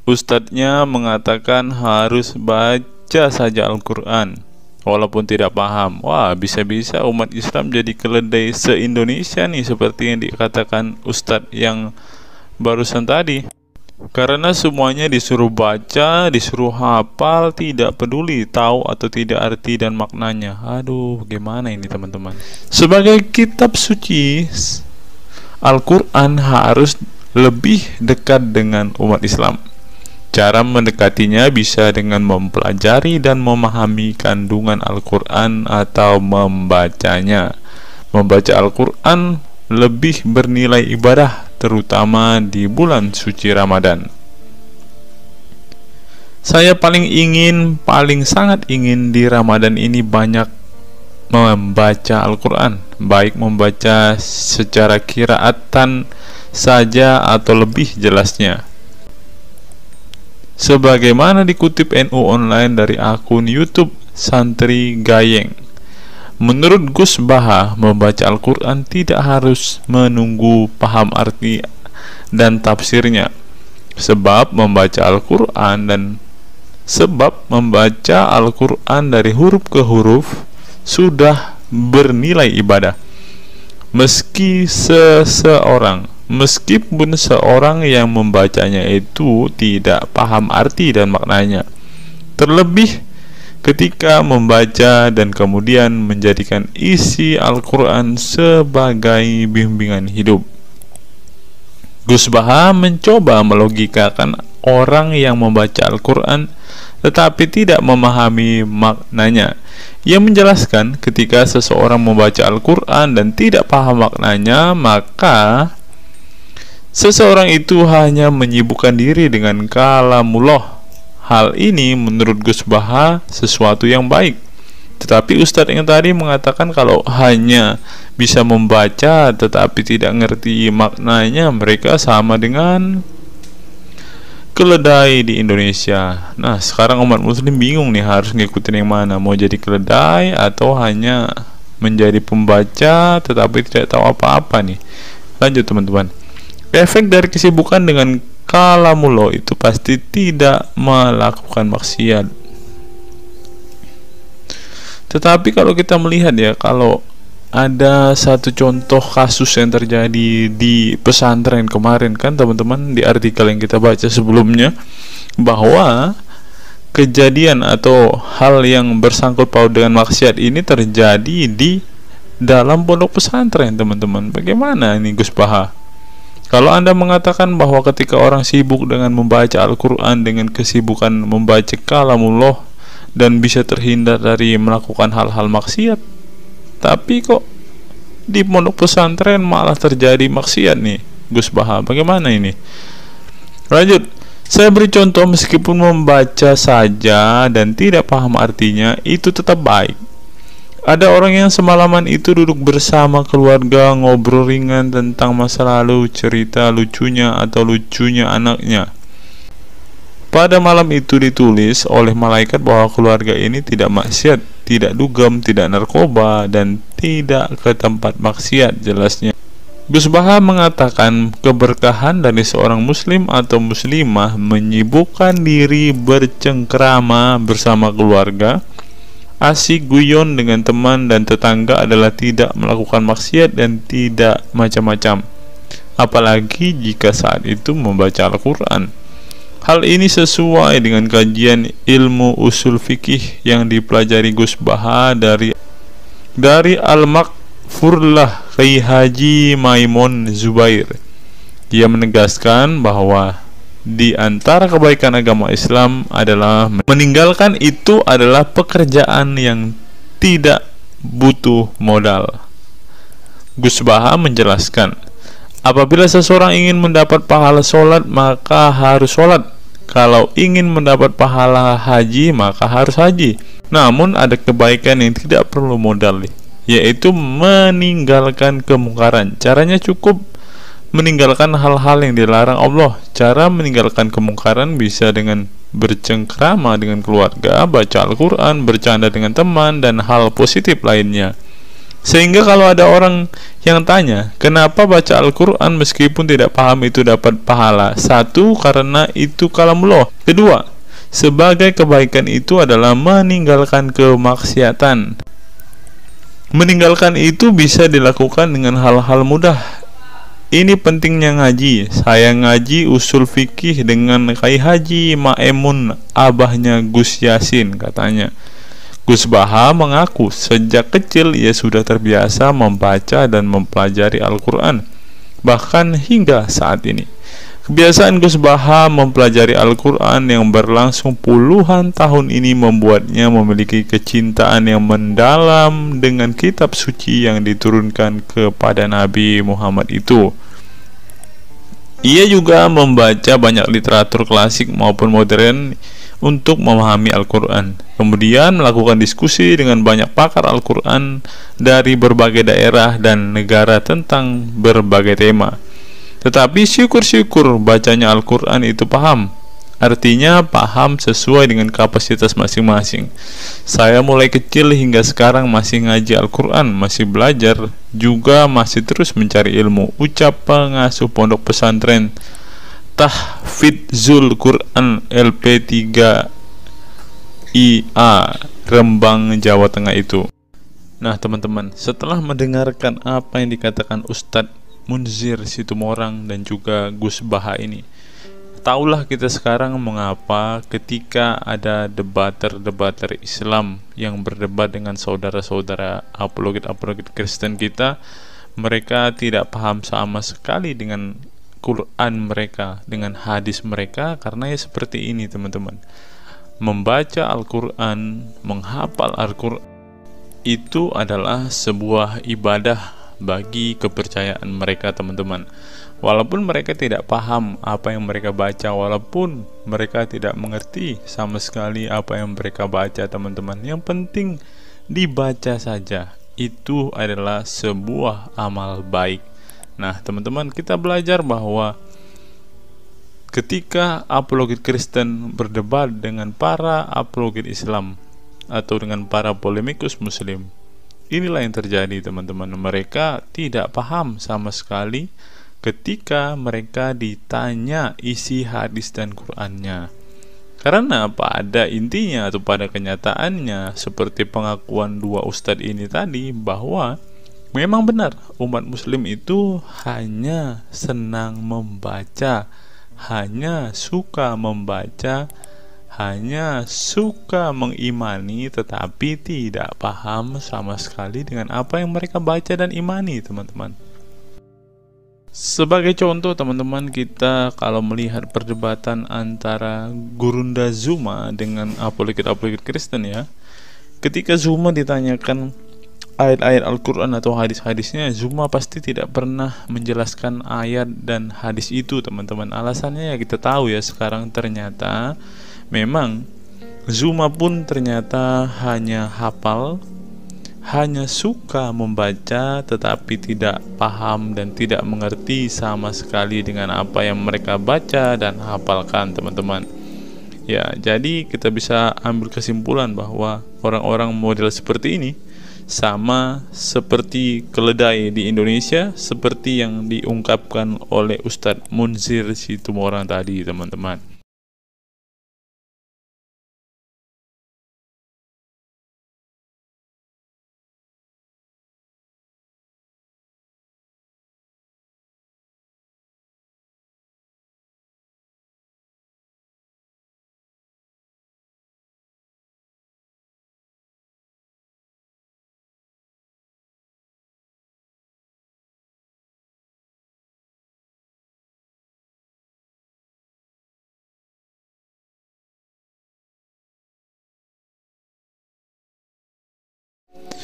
Ustadznya mengatakan harus baca saja Al-Quran walaupun tidak paham. Wah, bisa-bisa umat Islam jadi keledai se-Indonesia nih, seperti yang dikatakan Ustadz yang barusan tadi. Karena semuanya disuruh baca, disuruh hafal, tidak peduli tahu atau tidak arti dan maknanya. Aduh, gimana ini teman-teman? Sebagai kitab suci, Al-Quran harus lebih dekat dengan umat Islam. Cara mendekatinya bisa dengan mempelajari dan memahami kandungan Al-Quran atau membacanya. Membaca Al-Quran lebih bernilai ibadah, terutama di bulan suci Ramadan. Saya paling sangat ingin di Ramadan ini banyak membaca Al-Quran, baik membaca secara qiraatan saja atau lebih jelasnya. Sebagaimana dikutip NU Online dari akun YouTube Santri Gayeng, menurut Gus Baha, membaca Al-Quran tidak harus menunggu paham arti dan tafsirnya, sebab membaca Al-Quran dari huruf ke huruf sudah bernilai ibadah. Meskipun seorang yang membacanya itu tidak paham arti dan maknanya, terlebih ketika membaca dan kemudian menjadikan isi Al-Quran sebagai bimbingan hidup. Gus Baha mencoba melogikakan orang yang membaca Al-Quran tetapi tidak memahami maknanya. Ia menjelaskan ketika seseorang membaca Al-Quran dan tidak paham maknanya, maka seseorang itu hanya menyibukkan diri dengan kalamullah. Hal ini menurut Gus Baha sesuatu yang baik. Tetapi Ustadz yang tadi mengatakan kalau hanya bisa membaca tetapi tidak ngerti maknanya, mereka sama dengan keledai di Indonesia. Nah, sekarang umat muslim bingung nih harus ngikutin yang mana, mau jadi keledai atau hanya menjadi pembaca tetapi tidak tahu apa-apa nih. Lanjut teman-teman. Efek dari kesibukan dengan kalamullah itu pasti tidak melakukan maksiat. Tetapi kalau kita melihat ya, kalau ada satu contoh kasus yang terjadi di pesantren kemarin kan teman-teman, di artikel yang kita baca sebelumnya, bahwa kejadian atau hal yang bersangkut paut dengan maksiat ini terjadi di dalam pondok pesantren teman-teman. Bagaimana ini Gus Baha? Kalau Anda mengatakan bahwa ketika orang sibuk dengan membaca Al-Quran dengan kesibukan membaca kalamullah dan bisa terhindar dari melakukan hal-hal maksiat, tapi kok di pondok pesantren malah terjadi maksiat nih Gus Baha, bagaimana ini? Lanjut, saya beri contoh, meskipun membaca saja dan tidak paham artinya, itu tetap baik. Ada orang yang semalaman itu duduk bersama keluarga, ngobrol ringan tentang masa lalu, cerita lucunya atau lucunya anaknya. Pada malam itu ditulis oleh malaikat bahwa keluarga ini tidak maksiat, tidak dugem, tidak narkoba, dan tidak ke tempat maksiat, jelasnya. Gus Baha mengatakan keberkahan dari seorang muslim atau muslimah menyibukkan diri bercengkrama bersama keluarga, asik guyon dengan teman dan tetangga adalah tidak melakukan maksiat dan tidak macam-macam, apalagi jika saat itu membaca Al-Quran. Hal ini sesuai dengan kajian ilmu usul fikih yang dipelajari Gus Baha dari Al-Makfurlah Kiai Haji Maimun Zubair. Ia menegaskan bahwa di antara kebaikan agama Islam adalah meninggalkan itu adalah pekerjaan yang tidak butuh modal. Gus Baha menjelaskan, apabila seseorang ingin mendapat pahala sholat, maka harus sholat. Kalau ingin mendapat pahala haji, maka harus haji. Namun ada kebaikan yang tidak perlu modal, yaitu meninggalkan kemungkaran. Caranya cukup meninggalkan hal-hal yang dilarang Allah. Cara meninggalkan kemungkaran bisa dengan bercengkrama dengan keluarga, baca Al-Quran, bercanda dengan teman, dan hal positif lainnya. Sehingga kalau ada orang yang tanya, kenapa baca Al-Quran meskipun tidak paham itu dapat pahala? Satu, karena itu kalamullah. Kedua, sebagai kebaikan itu adalah meninggalkan kemaksiatan. Meninggalkan itu bisa dilakukan dengan hal-hal mudah. Ini pentingnya ngaji. Saya ngaji usul fikih dengan Kai Haji Maemun, abahnya Gus Yasin, katanya. Gus Baha mengaku sejak kecil ia sudah terbiasa membaca dan mempelajari Al-Quran, bahkan hingga saat ini. Kebiasaan Gus Baha mempelajari Al-Quran yang berlangsung puluhan tahun ini membuatnya memiliki kecintaan yang mendalam dengan kitab suci yang diturunkan kepada Nabi Muhammad itu. Ia juga membaca banyak literatur klasik maupun modern untuk memahami Al-Quran. Kemudian melakukan diskusi dengan banyak pakar Al-Quran dari berbagai daerah dan negara tentang berbagai tema. Tetapi syukur-syukur bacanya Al-Quran itu paham. Artinya paham sesuai dengan kapasitas masing-masing. Saya mulai kecil hingga sekarang masih ngaji Al-Quran, masih belajar, juga masih terus mencari ilmu. Ucap pengasuh pondok pesantren Tahfidzul Quran LP3 IA Rembang, Jawa Tengah itu. Nah teman-teman, setelah mendengarkan apa yang dikatakan Ustadz Munzir Situmorang dan juga Gus Baha ini, taulah kita sekarang mengapa ketika ada debater Islam yang berdebat dengan saudara-saudara apologet Kristen kita, mereka tidak paham sama sekali dengan Quran mereka, dengan hadis mereka, karena ya seperti ini teman-teman. Membaca Al-Quran, menghafal Al-Quran itu adalah sebuah ibadah bagi kepercayaan mereka teman-teman. Walaupun mereka tidak paham apa yang mereka baca, walaupun mereka tidak mengerti sama sekali apa yang mereka baca teman-teman, yang penting dibaca saja, itu adalah sebuah amal baik. Nah teman-teman, kita belajar bahwa ketika apologet Kristen berdebat dengan para apologet Islam atau dengan para polemikus Muslim, inilah yang terjadi teman-teman. Mereka tidak paham sama sekali ketika mereka ditanya isi hadis dan Qur'annya. Karena pada intinya atau pada kenyataannya, seperti pengakuan dua ustadz ini tadi, bahwa memang benar umat muslim itu hanya senang membaca, hanya suka membaca, hanya suka mengimani, tetapi tidak paham sama sekali dengan apa yang mereka baca dan imani teman-teman. Sebagai contoh teman-teman, kita kalau melihat perdebatan antara Gurunda Zuma dengan apologet Kristen ya, ketika Zuma ditanyakan ayat-ayat Al-Quran atau hadis-hadisnya, Zuma pasti tidak pernah menjelaskan ayat dan hadis itu teman-teman. Alasannya ya kita tahu ya, sekarang ternyata memang Zuma pun ternyata hanya hafal, hanya suka membaca, tetapi tidak paham dan tidak mengerti sama sekali dengan apa yang mereka baca dan hafalkan teman-teman. Ya, jadi kita bisa ambil kesimpulan bahwa orang-orang model seperti ini sama seperti keledai di Indonesia, seperti yang diungkapkan oleh Ustadz Munzir Situmorang tadi teman-teman.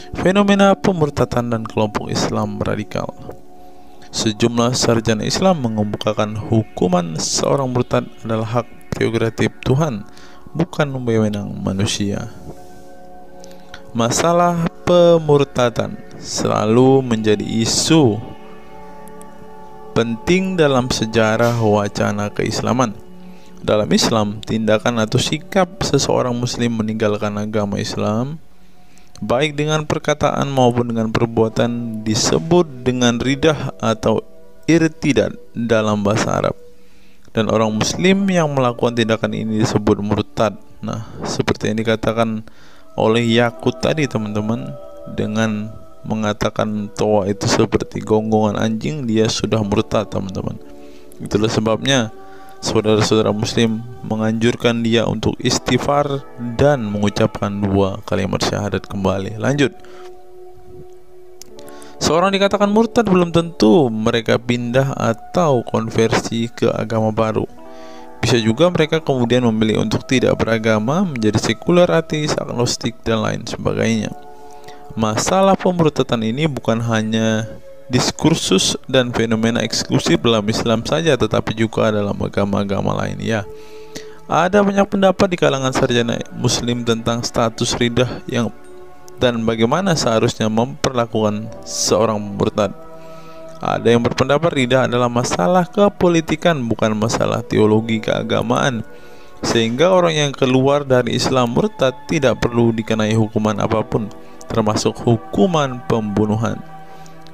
Fenomena pemurtadan dan kelompok Islam radikal. Sejumlah sarjana Islam mengemukakan hukuman seorang murtad adalah hak prerogatif Tuhan, bukan wewenang manusia. Masalah pemurtadan selalu menjadi isu penting dalam sejarah wacana keislaman. Dalam Islam, tindakan atau sikap seseorang muslim meninggalkan agama Islam, baik dengan perkataan maupun dengan perbuatan, disebut dengan ridah atau irtidad dalam bahasa Arab. Dan orang muslim yang melakukan tindakan ini disebut murtad. Nah, seperti yang dikatakan oleh Yakut tadi teman-teman, dengan mengatakan toa itu seperti gonggongan anjing, dia sudah murtad teman-teman. Itulah sebabnya saudara-saudara muslim menganjurkan dia untuk istighfar dan mengucapkan 2 kalimat syahadat kembali. Lanjut. Seorang dikatakan murtad belum tentu mereka pindah atau konversi ke agama baru. Bisa juga mereka kemudian memilih untuk tidak beragama, menjadi sekuler, ateis, agnostik, dan lain sebagainya. Masalah pemurtadan ini bukan hanya diskursus dan fenomena eksklusif dalam Islam saja, tetapi juga dalam agama-agama lain. Ya, ada banyak pendapat di kalangan sarjana muslim tentang status ridah dan bagaimana seharusnya memperlakukan seorang murtad. Ada yang berpendapat ridah adalah masalah kepolitikan, bukan masalah teologi keagamaan, sehingga orang yang keluar dari Islam murtad tidak perlu dikenai hukuman apapun, termasuk hukuman pembunuhan.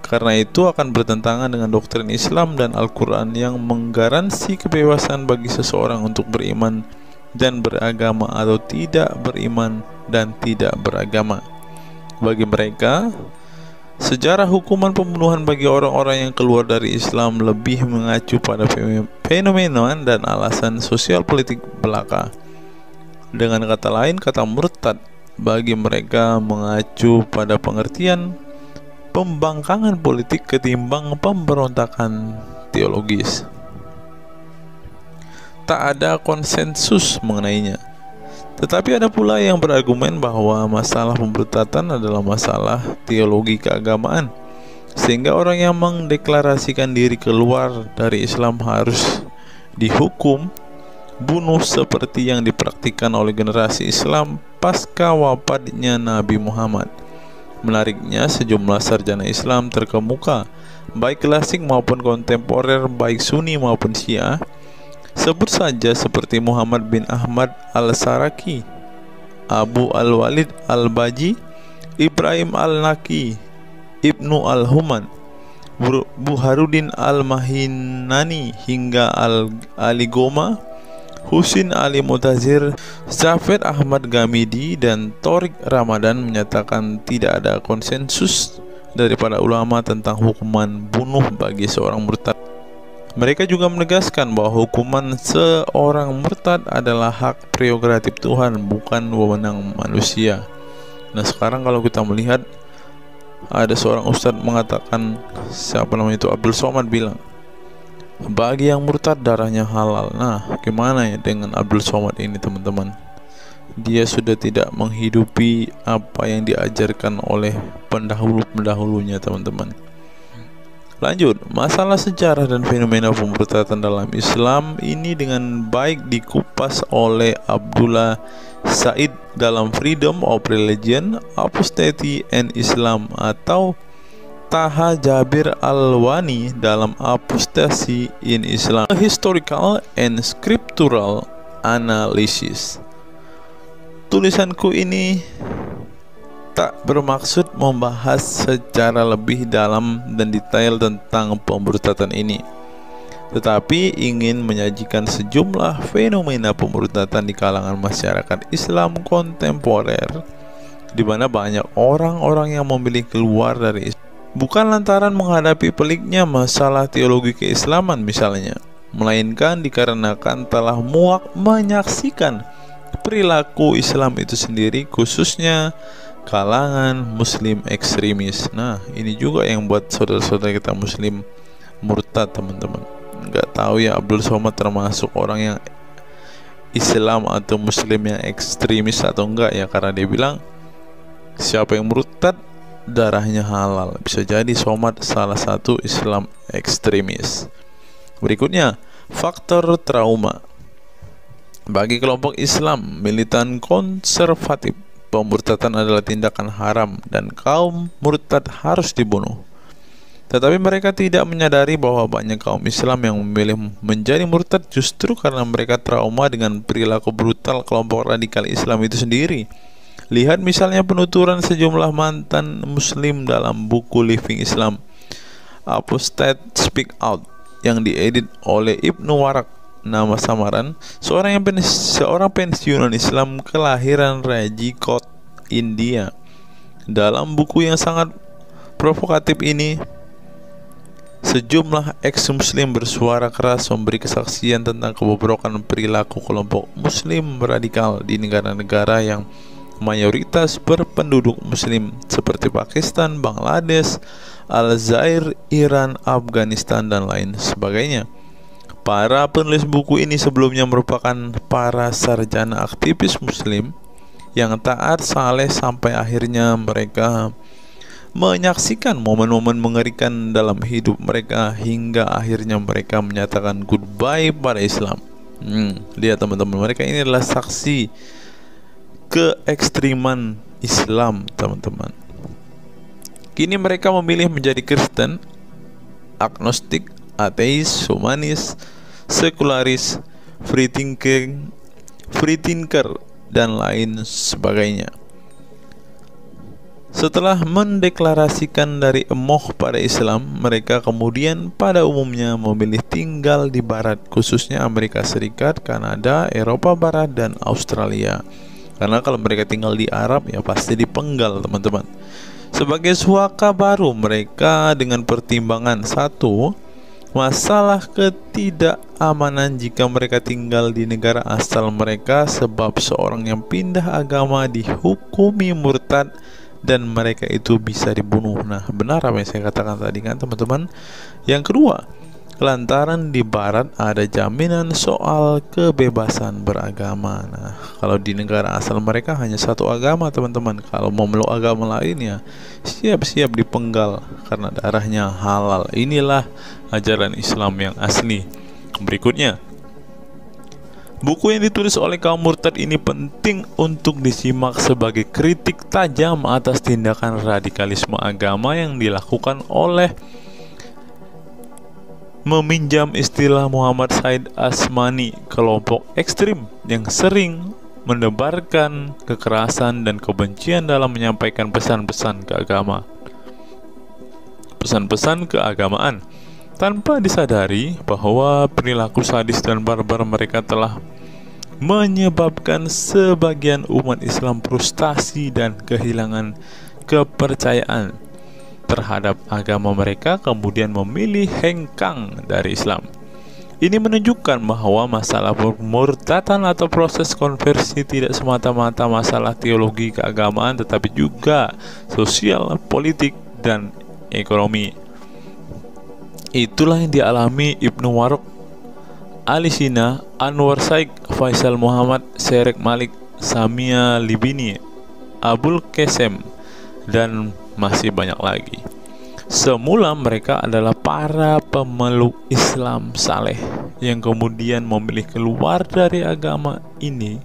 Karena itu akan bertentangan dengan doktrin Islam dan Al-Quran yang menggaransi kebebasan bagi seseorang untuk beriman dan beragama atau tidak beriman dan tidak beragama. Bagi mereka, sejarah hukuman pembunuhan bagi orang-orang yang keluar dari Islam lebih mengacu pada fenomena dan alasan sosial politik belaka. Dengan kata lain, kata murtad bagi mereka mengacu pada pengertian pembangkangan politik ketimbang pemberontakan teologis. Tak ada konsensus mengenainya. Tetapi ada pula yang berargumen bahwa masalah pemurtadan adalah masalah teologi keagamaan, sehingga orang yang mendeklarasikan diri keluar dari Islam harus dihukum bunuh seperti yang dipraktikkan oleh generasi Islam pasca wafatnya Nabi Muhammad. Menariknya, sejumlah sarjana Islam terkemuka, baik klasik maupun kontemporer, baik Sunni maupun Syiah, sebut saja seperti Muhammad bin Ahmad al-Saraki, Abu al-Walid al-Baji, Ibrahim al-Naqi, Ibnu al-Human, Buharuddin al-Mahinani, hingga Ali Goma, Husin Ali Mutazir, Zafir Ahmad Gamidi, dan Torik Ramadan menyatakan tidak ada konsensus dari para ulama tentang hukuman bunuh bagi seorang murtad. Mereka juga menegaskan bahwa hukuman seorang murtad adalah hak prerogatif Tuhan, bukan wewenang manusia. Nah, sekarang kalau kita melihat, ada seorang ustadz mengatakan, siapa namanya itu, Abdul Somad, bilang bagi yang murtad darahnya halal. Nah, gimana ya dengan Abdul Somad ini teman-teman? Dia sudah tidak menghidupi apa yang diajarkan oleh pendahulu-pendahulunya teman-teman. Lanjut, masalah sejarah dan fenomena pemurtadan dalam Islam ini dengan baik dikupas oleh Abdullah Said dalam Freedom of Religion, Apostasy and Islam, atau Taha Jabir Al-Wani dalam Apostasy in Islam, A Historical and Scriptural Analysis. Tulisanku ini tak bermaksud membahas secara lebih dalam dan detail tentang pemurtadan ini, tetapi ingin menyajikan sejumlah fenomena pemurtadan di kalangan masyarakat Islam kontemporer, di mana banyak orang-orang yang memilih keluar dari Islam bukan lantaran menghadapi peliknya masalah teologi keislaman misalnya, melainkan dikarenakan telah muak menyaksikan perilaku Islam itu sendiri, khususnya kalangan muslim ekstremis. Nah, ini juga yang buat saudara-saudara kita muslim murtad teman-teman. Nggak tahu ya Abdul Somad termasuk orang yang Islam atau muslim yang ekstremis atau enggak ya, karena dia bilang siapa yang murtad darahnya halal. Bisa jadi Somad salah satu Islam ekstremis. Berikutnya, faktor trauma. Bagi kelompok Islam militan konservatif, pemurtadan adalah tindakan haram dan kaum murtad harus dibunuh. Tetapi mereka tidak menyadari bahwa banyak kaum Islam yang memilih menjadi murtad justru karena mereka trauma dengan perilaku brutal kelompok radikal Islam itu sendiri. Lihat misalnya penuturan sejumlah mantan muslim dalam buku Living Islam, Apostate Speak Out, yang diedit oleh Ibnu Warak, nama samaran, seorang pensiunan Islam kelahiran Rajkot, India. Dalam buku yang sangat provokatif ini, sejumlah ex-muslim bersuara keras memberi kesaksian tentang kebobrokan perilaku kelompok muslim radikal di negara-negara yang mayoritas berpenduduk muslim seperti Pakistan, Bangladesh, Aljazair, Iran, Afghanistan, dan lain sebagainya. Para penulis buku ini sebelumnya merupakan para sarjana aktivis muslim yang taat saleh sampai akhirnya mereka menyaksikan momen-momen mengerikan dalam hidup mereka hingga akhirnya mereka menyatakan goodbye pada Islam. Lihat teman-teman, mereka ini adalah saksi keekstriman Islam, teman-teman. Kini mereka memilih menjadi Kristen, agnostik, ateis, humanis, sekularis, free thinker, dan lain sebagainya. Setelah mendeklarasikan dari emoh pada Islam, mereka kemudian pada umumnya memilih tinggal di Barat, khususnya Amerika Serikat, Kanada, Eropa Barat, dan Australia. Karena kalau mereka tinggal di Arab ya pasti dipenggal, teman-teman. Sebagai suaka baru mereka dengan pertimbangan satu, masalah ketidakamanan jika mereka tinggal di negara asal mereka, sebab seorang yang pindah agama dihukumi murtad dan mereka itu bisa dibunuh. Nah, benar apa yang saya katakan tadi kan, teman-teman. Yang kedua, lantaran di Barat ada jaminan soal kebebasan beragama. Nah, kalau di negara asal mereka hanya satu agama, teman-teman. Kalau mau meluk agama lain ya siap-siap dipenggal karena darahnya halal. Inilah ajaran Islam yang asli. Berikutnya, buku yang ditulis oleh kaum murtad ini penting untuk disimak sebagai kritik tajam atas tindakan radikalisme agama yang dilakukan oleh, meminjam istilah Muhammad Said Asmani, kelompok ekstrim yang sering menebarkan kekerasan dan kebencian dalam menyampaikan pesan-pesan keagamaan tanpa disadari bahwa perilaku sadis dan barbar mereka telah menyebabkan sebagian umat Islam frustasi dan kehilangan kepercayaan terhadap agama mereka, kemudian memilih hengkang dari Islam. Ini menunjukkan bahwa masalah pemurtadan atau proses konversi tidak semata-mata masalah teologi keagamaan, tetapi juga sosial, politik, dan ekonomi. Itulah yang dialami Ibnu Warak, Ali Sina, Anwar Saik, Faisal Muhammad, Syarek Malik, Samia Libini, Abul Qasem, dan masih banyak lagi. Semula mereka adalah para pemeluk Islam saleh yang kemudian memilih keluar dari agama ini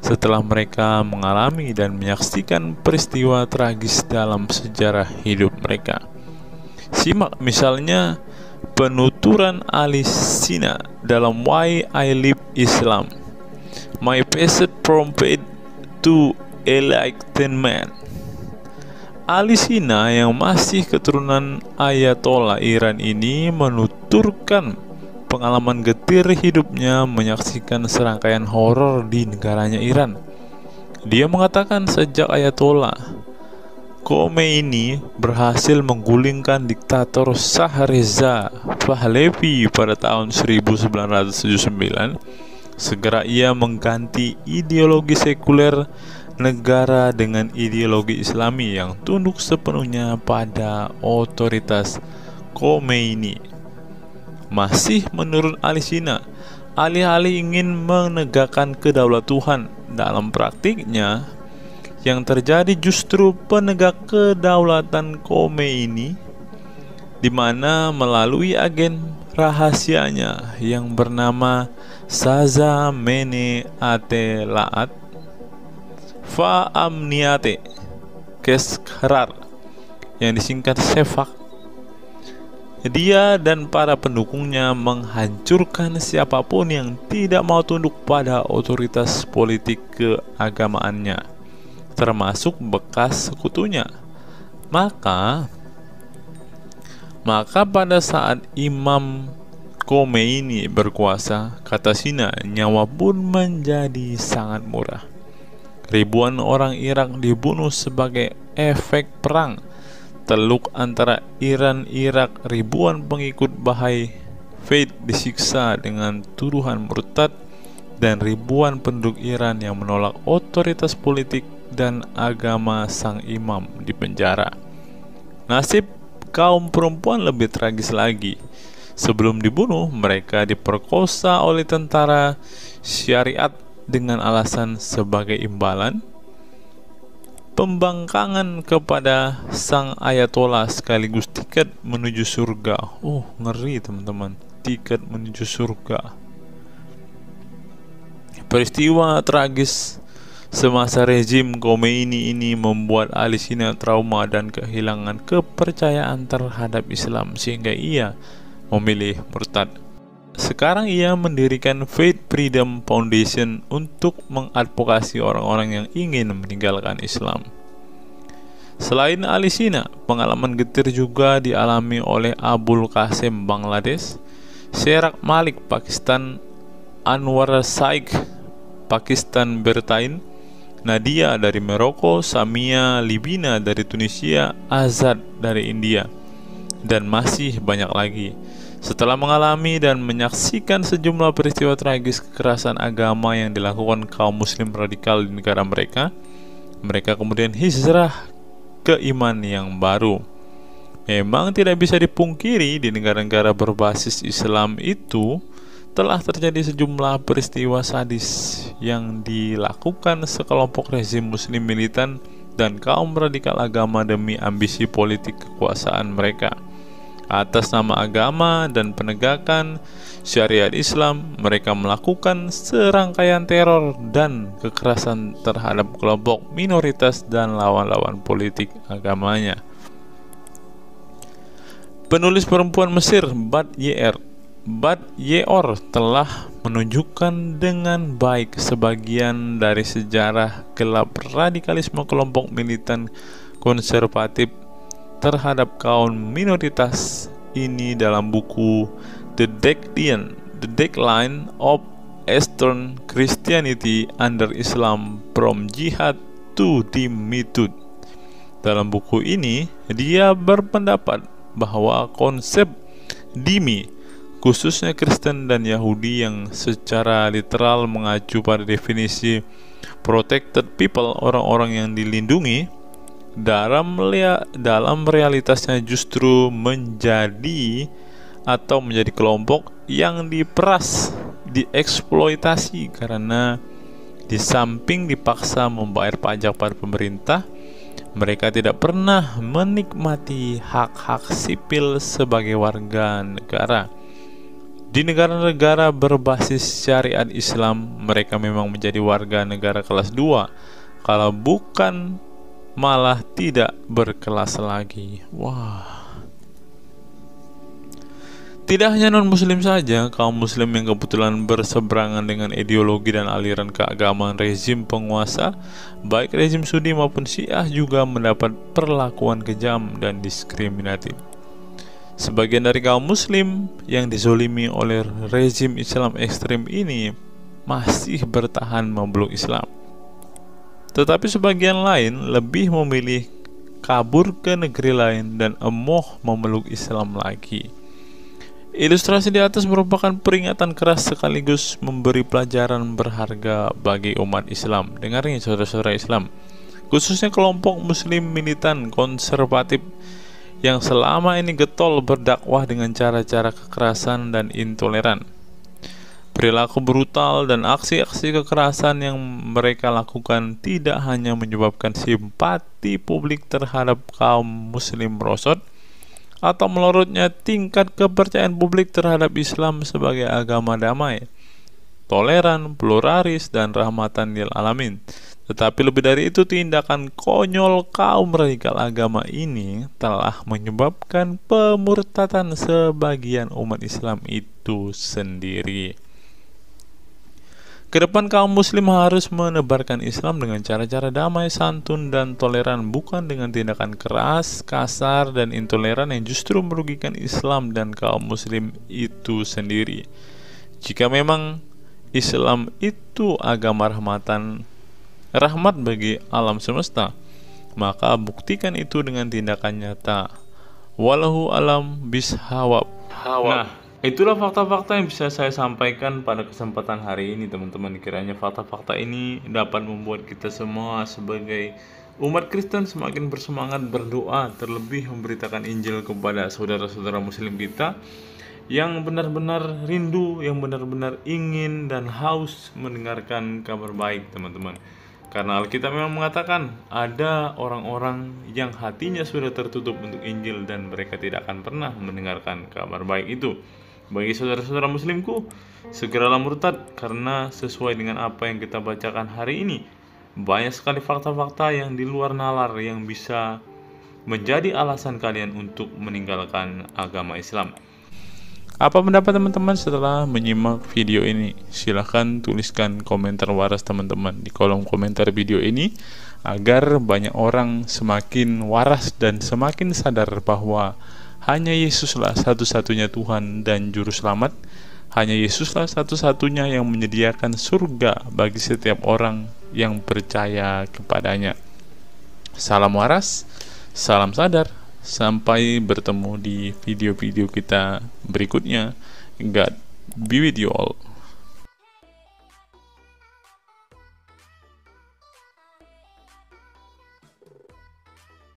setelah mereka mengalami dan menyaksikan peristiwa tragis dalam sejarah hidup mereka. Simak misalnya penuturan Ali Sina dalam Why I Live Islam, My Passage from Faith to Enlightenment. Ali Sina yang masih keturunan Ayatollah Iran ini menuturkan pengalaman getir hidupnya menyaksikan serangkaian horor di negaranya Iran. Dia mengatakan sejak Ayatollah Khomeini berhasil menggulingkan diktator Shah Reza Pahlavi pada tahun 1979, segera ia mengganti ideologi sekuler negara dengan ideologi Islami yang tunduk sepenuhnya pada otoritas Khomeini. Masih menurut Ali Sina, alih-alih ingin menegakkan kedaulatan Tuhan, dalam praktiknya yang terjadi justru penegak kedaulatan Khomeini, di mana melalui agen rahasianya yang bernama Saza Mene Atelaat, Fa Amniate Keskrar, yang disingkat Shefaq. Dia dan para pendukungnya menghancurkan siapapun yang tidak mau tunduk pada otoritas politik keagamaannya, termasuk bekas sekutunya. Maka pada saat Imam Khomeini berkuasa, kata Sina, nyawa pun menjadi sangat murah. Ribuan orang Irak dibunuh sebagai efek perang. Teluk antara Iran-Irak, ribuan pengikut Bahai Faith disiksa dengan tuduhan murtad, dan ribuan penduduk Iran yang menolak otoritas politik dan agama sang imam dipenjara. Nasib kaum perempuan lebih tragis lagi. Sebelum dibunuh, mereka diperkosa oleh tentara syariat dengan alasan sebagai imbalan pembangkangan kepada sang ayatollah sekaligus tiket menuju surga. Oh, ngeri teman-teman, tiket menuju surga. Peristiwa tragis semasa rezim Khomeini ini membuat Ali Sina trauma dan kehilangan kepercayaan terhadap Islam sehingga ia memilih murtad. Sekarang ia mendirikan Faith Freedom Foundation untuk mengadvokasi orang-orang yang ingin meninggalkan Islam. Selain Ali Sina, pengalaman getir juga dialami oleh Abul Qasim Bangladesh, Sherak Malik Pakistan, Anwar Saik Pakistan Bertain, Nadia dari Maroko, Samia Libina dari Tunisia, Azad dari India, dan masih banyak lagi. Setelah mengalami dan menyaksikan sejumlah peristiwa tragis kekerasan agama yang dilakukan kaum muslim radikal di negara mereka, mereka kemudian hijrah ke iman yang baru. Memang tidak bisa dipungkiri di negara-negara berbasis Islam itu telah terjadi sejumlah peristiwa sadis yang dilakukan sekelompok rezim muslim militan dan kaum radikal agama demi ambisi politik kekuasaan mereka. Atas nama agama dan penegakan syariat Islam, mereka melakukan serangkaian teror dan kekerasan terhadap kelompok minoritas dan lawan-lawan politik agamanya. Penulis perempuan Mesir Bat Ye'or telah menunjukkan dengan baik sebagian dari sejarah gelap radikalisme kelompok militan konservatif terhadap kaum minoritas ini dalam buku The Decline of Eastern Christianity Under Islam From Jihad to Dhimmitud. Dalam buku ini, dia berpendapat bahwa konsep dhimmi, khususnya Kristen dan Yahudi yang secara literal mengacu pada definisi protected people, orang-orang yang dilindungi, dalam realitasnya justru menjadi kelompok yang diperas, dieksploitasi karena di samping dipaksa membayar pajak pada pemerintah, mereka tidak pernah menikmati hak-hak sipil sebagai warga negara. Di negara-negara berbasis syariat Islam, mereka memang menjadi warga negara kelas 2, kalau bukan malah tidak berkelas lagi. Wah. Tidak hanya non-muslim saja, kaum muslim yang kebetulan berseberangan dengan ideologi dan aliran keagamaan rezim penguasa, baik rezim Sunni maupun Syiah, juga mendapat perlakuan kejam dan diskriminatif. Sebagian dari kaum muslim yang dizolimi oleh rezim Islam ekstrem ini masih bertahan memeluk Islam. Tetapi sebagian lain lebih memilih kabur ke negeri lain dan emoh memeluk Islam lagi. Ilustrasi di atas merupakan peringatan keras sekaligus memberi pelajaran berharga bagi umat Islam. Dengarnya saudara-saudara Islam, khususnya kelompok muslim militan konservatif yang selama ini getol berdakwah dengan cara-cara kekerasan dan intoleran. Perilaku brutal dan aksi-aksi kekerasan yang mereka lakukan tidak hanya menyebabkan simpati publik terhadap kaum muslim merosot atau melorotnya tingkat kepercayaan publik terhadap Islam sebagai agama damai, toleran, pluralis, dan rahmatan lil alamin. Tetapi lebih dari itu, tindakan konyol kaum radikal agama ini telah menyebabkan pemurtadan sebagian umat Islam itu sendiri. Kedepan kaum muslim harus menebarkan Islam dengan cara-cara damai, santun, dan toleran, bukan dengan tindakan keras, kasar, dan intoleran yang justru merugikan Islam dan kaum muslim itu sendiri. Jika memang Islam itu agama rahmat bagi alam semesta, maka buktikan itu dengan tindakan nyata. Wallahu alam bishawab. Nah, itulah fakta-fakta yang bisa saya sampaikan pada kesempatan hari ini, teman-teman. Kiranya fakta-fakta ini dapat membuat kita semua sebagai umat Kristen semakin bersemangat berdoa, terlebih memberitakan Injil kepada saudara-saudara muslim kita yang benar-benar rindu, yang benar-benar ingin dan haus mendengarkan kabar baik, teman-teman. Karena Alkitab memang mengatakan ada orang-orang yang hatinya sudah tertutup untuk Injil dan mereka tidak akan pernah mendengarkan kabar baik itu. Bagi saudara-saudara muslimku, segeralah murtad, karena sesuai dengan apa yang kita bacakan hari ini, banyak sekali fakta-fakta yang di luar nalar yang bisa menjadi alasan kalian untuk meninggalkan agama Islam. Apa pendapat teman-teman setelah menyimak video ini? Silahkan tuliskan komentar waras teman-teman di kolom komentar video ini, agar banyak orang semakin waras dan semakin sadar bahwa hanya Yesuslah satu-satunya Tuhan dan Juru Selamat. Hanya Yesuslah satu-satunya yang menyediakan surga bagi setiap orang yang percaya kepadanya. Salam waras, salam sadar. Sampai bertemu di video-video kita berikutnya. God be with you all.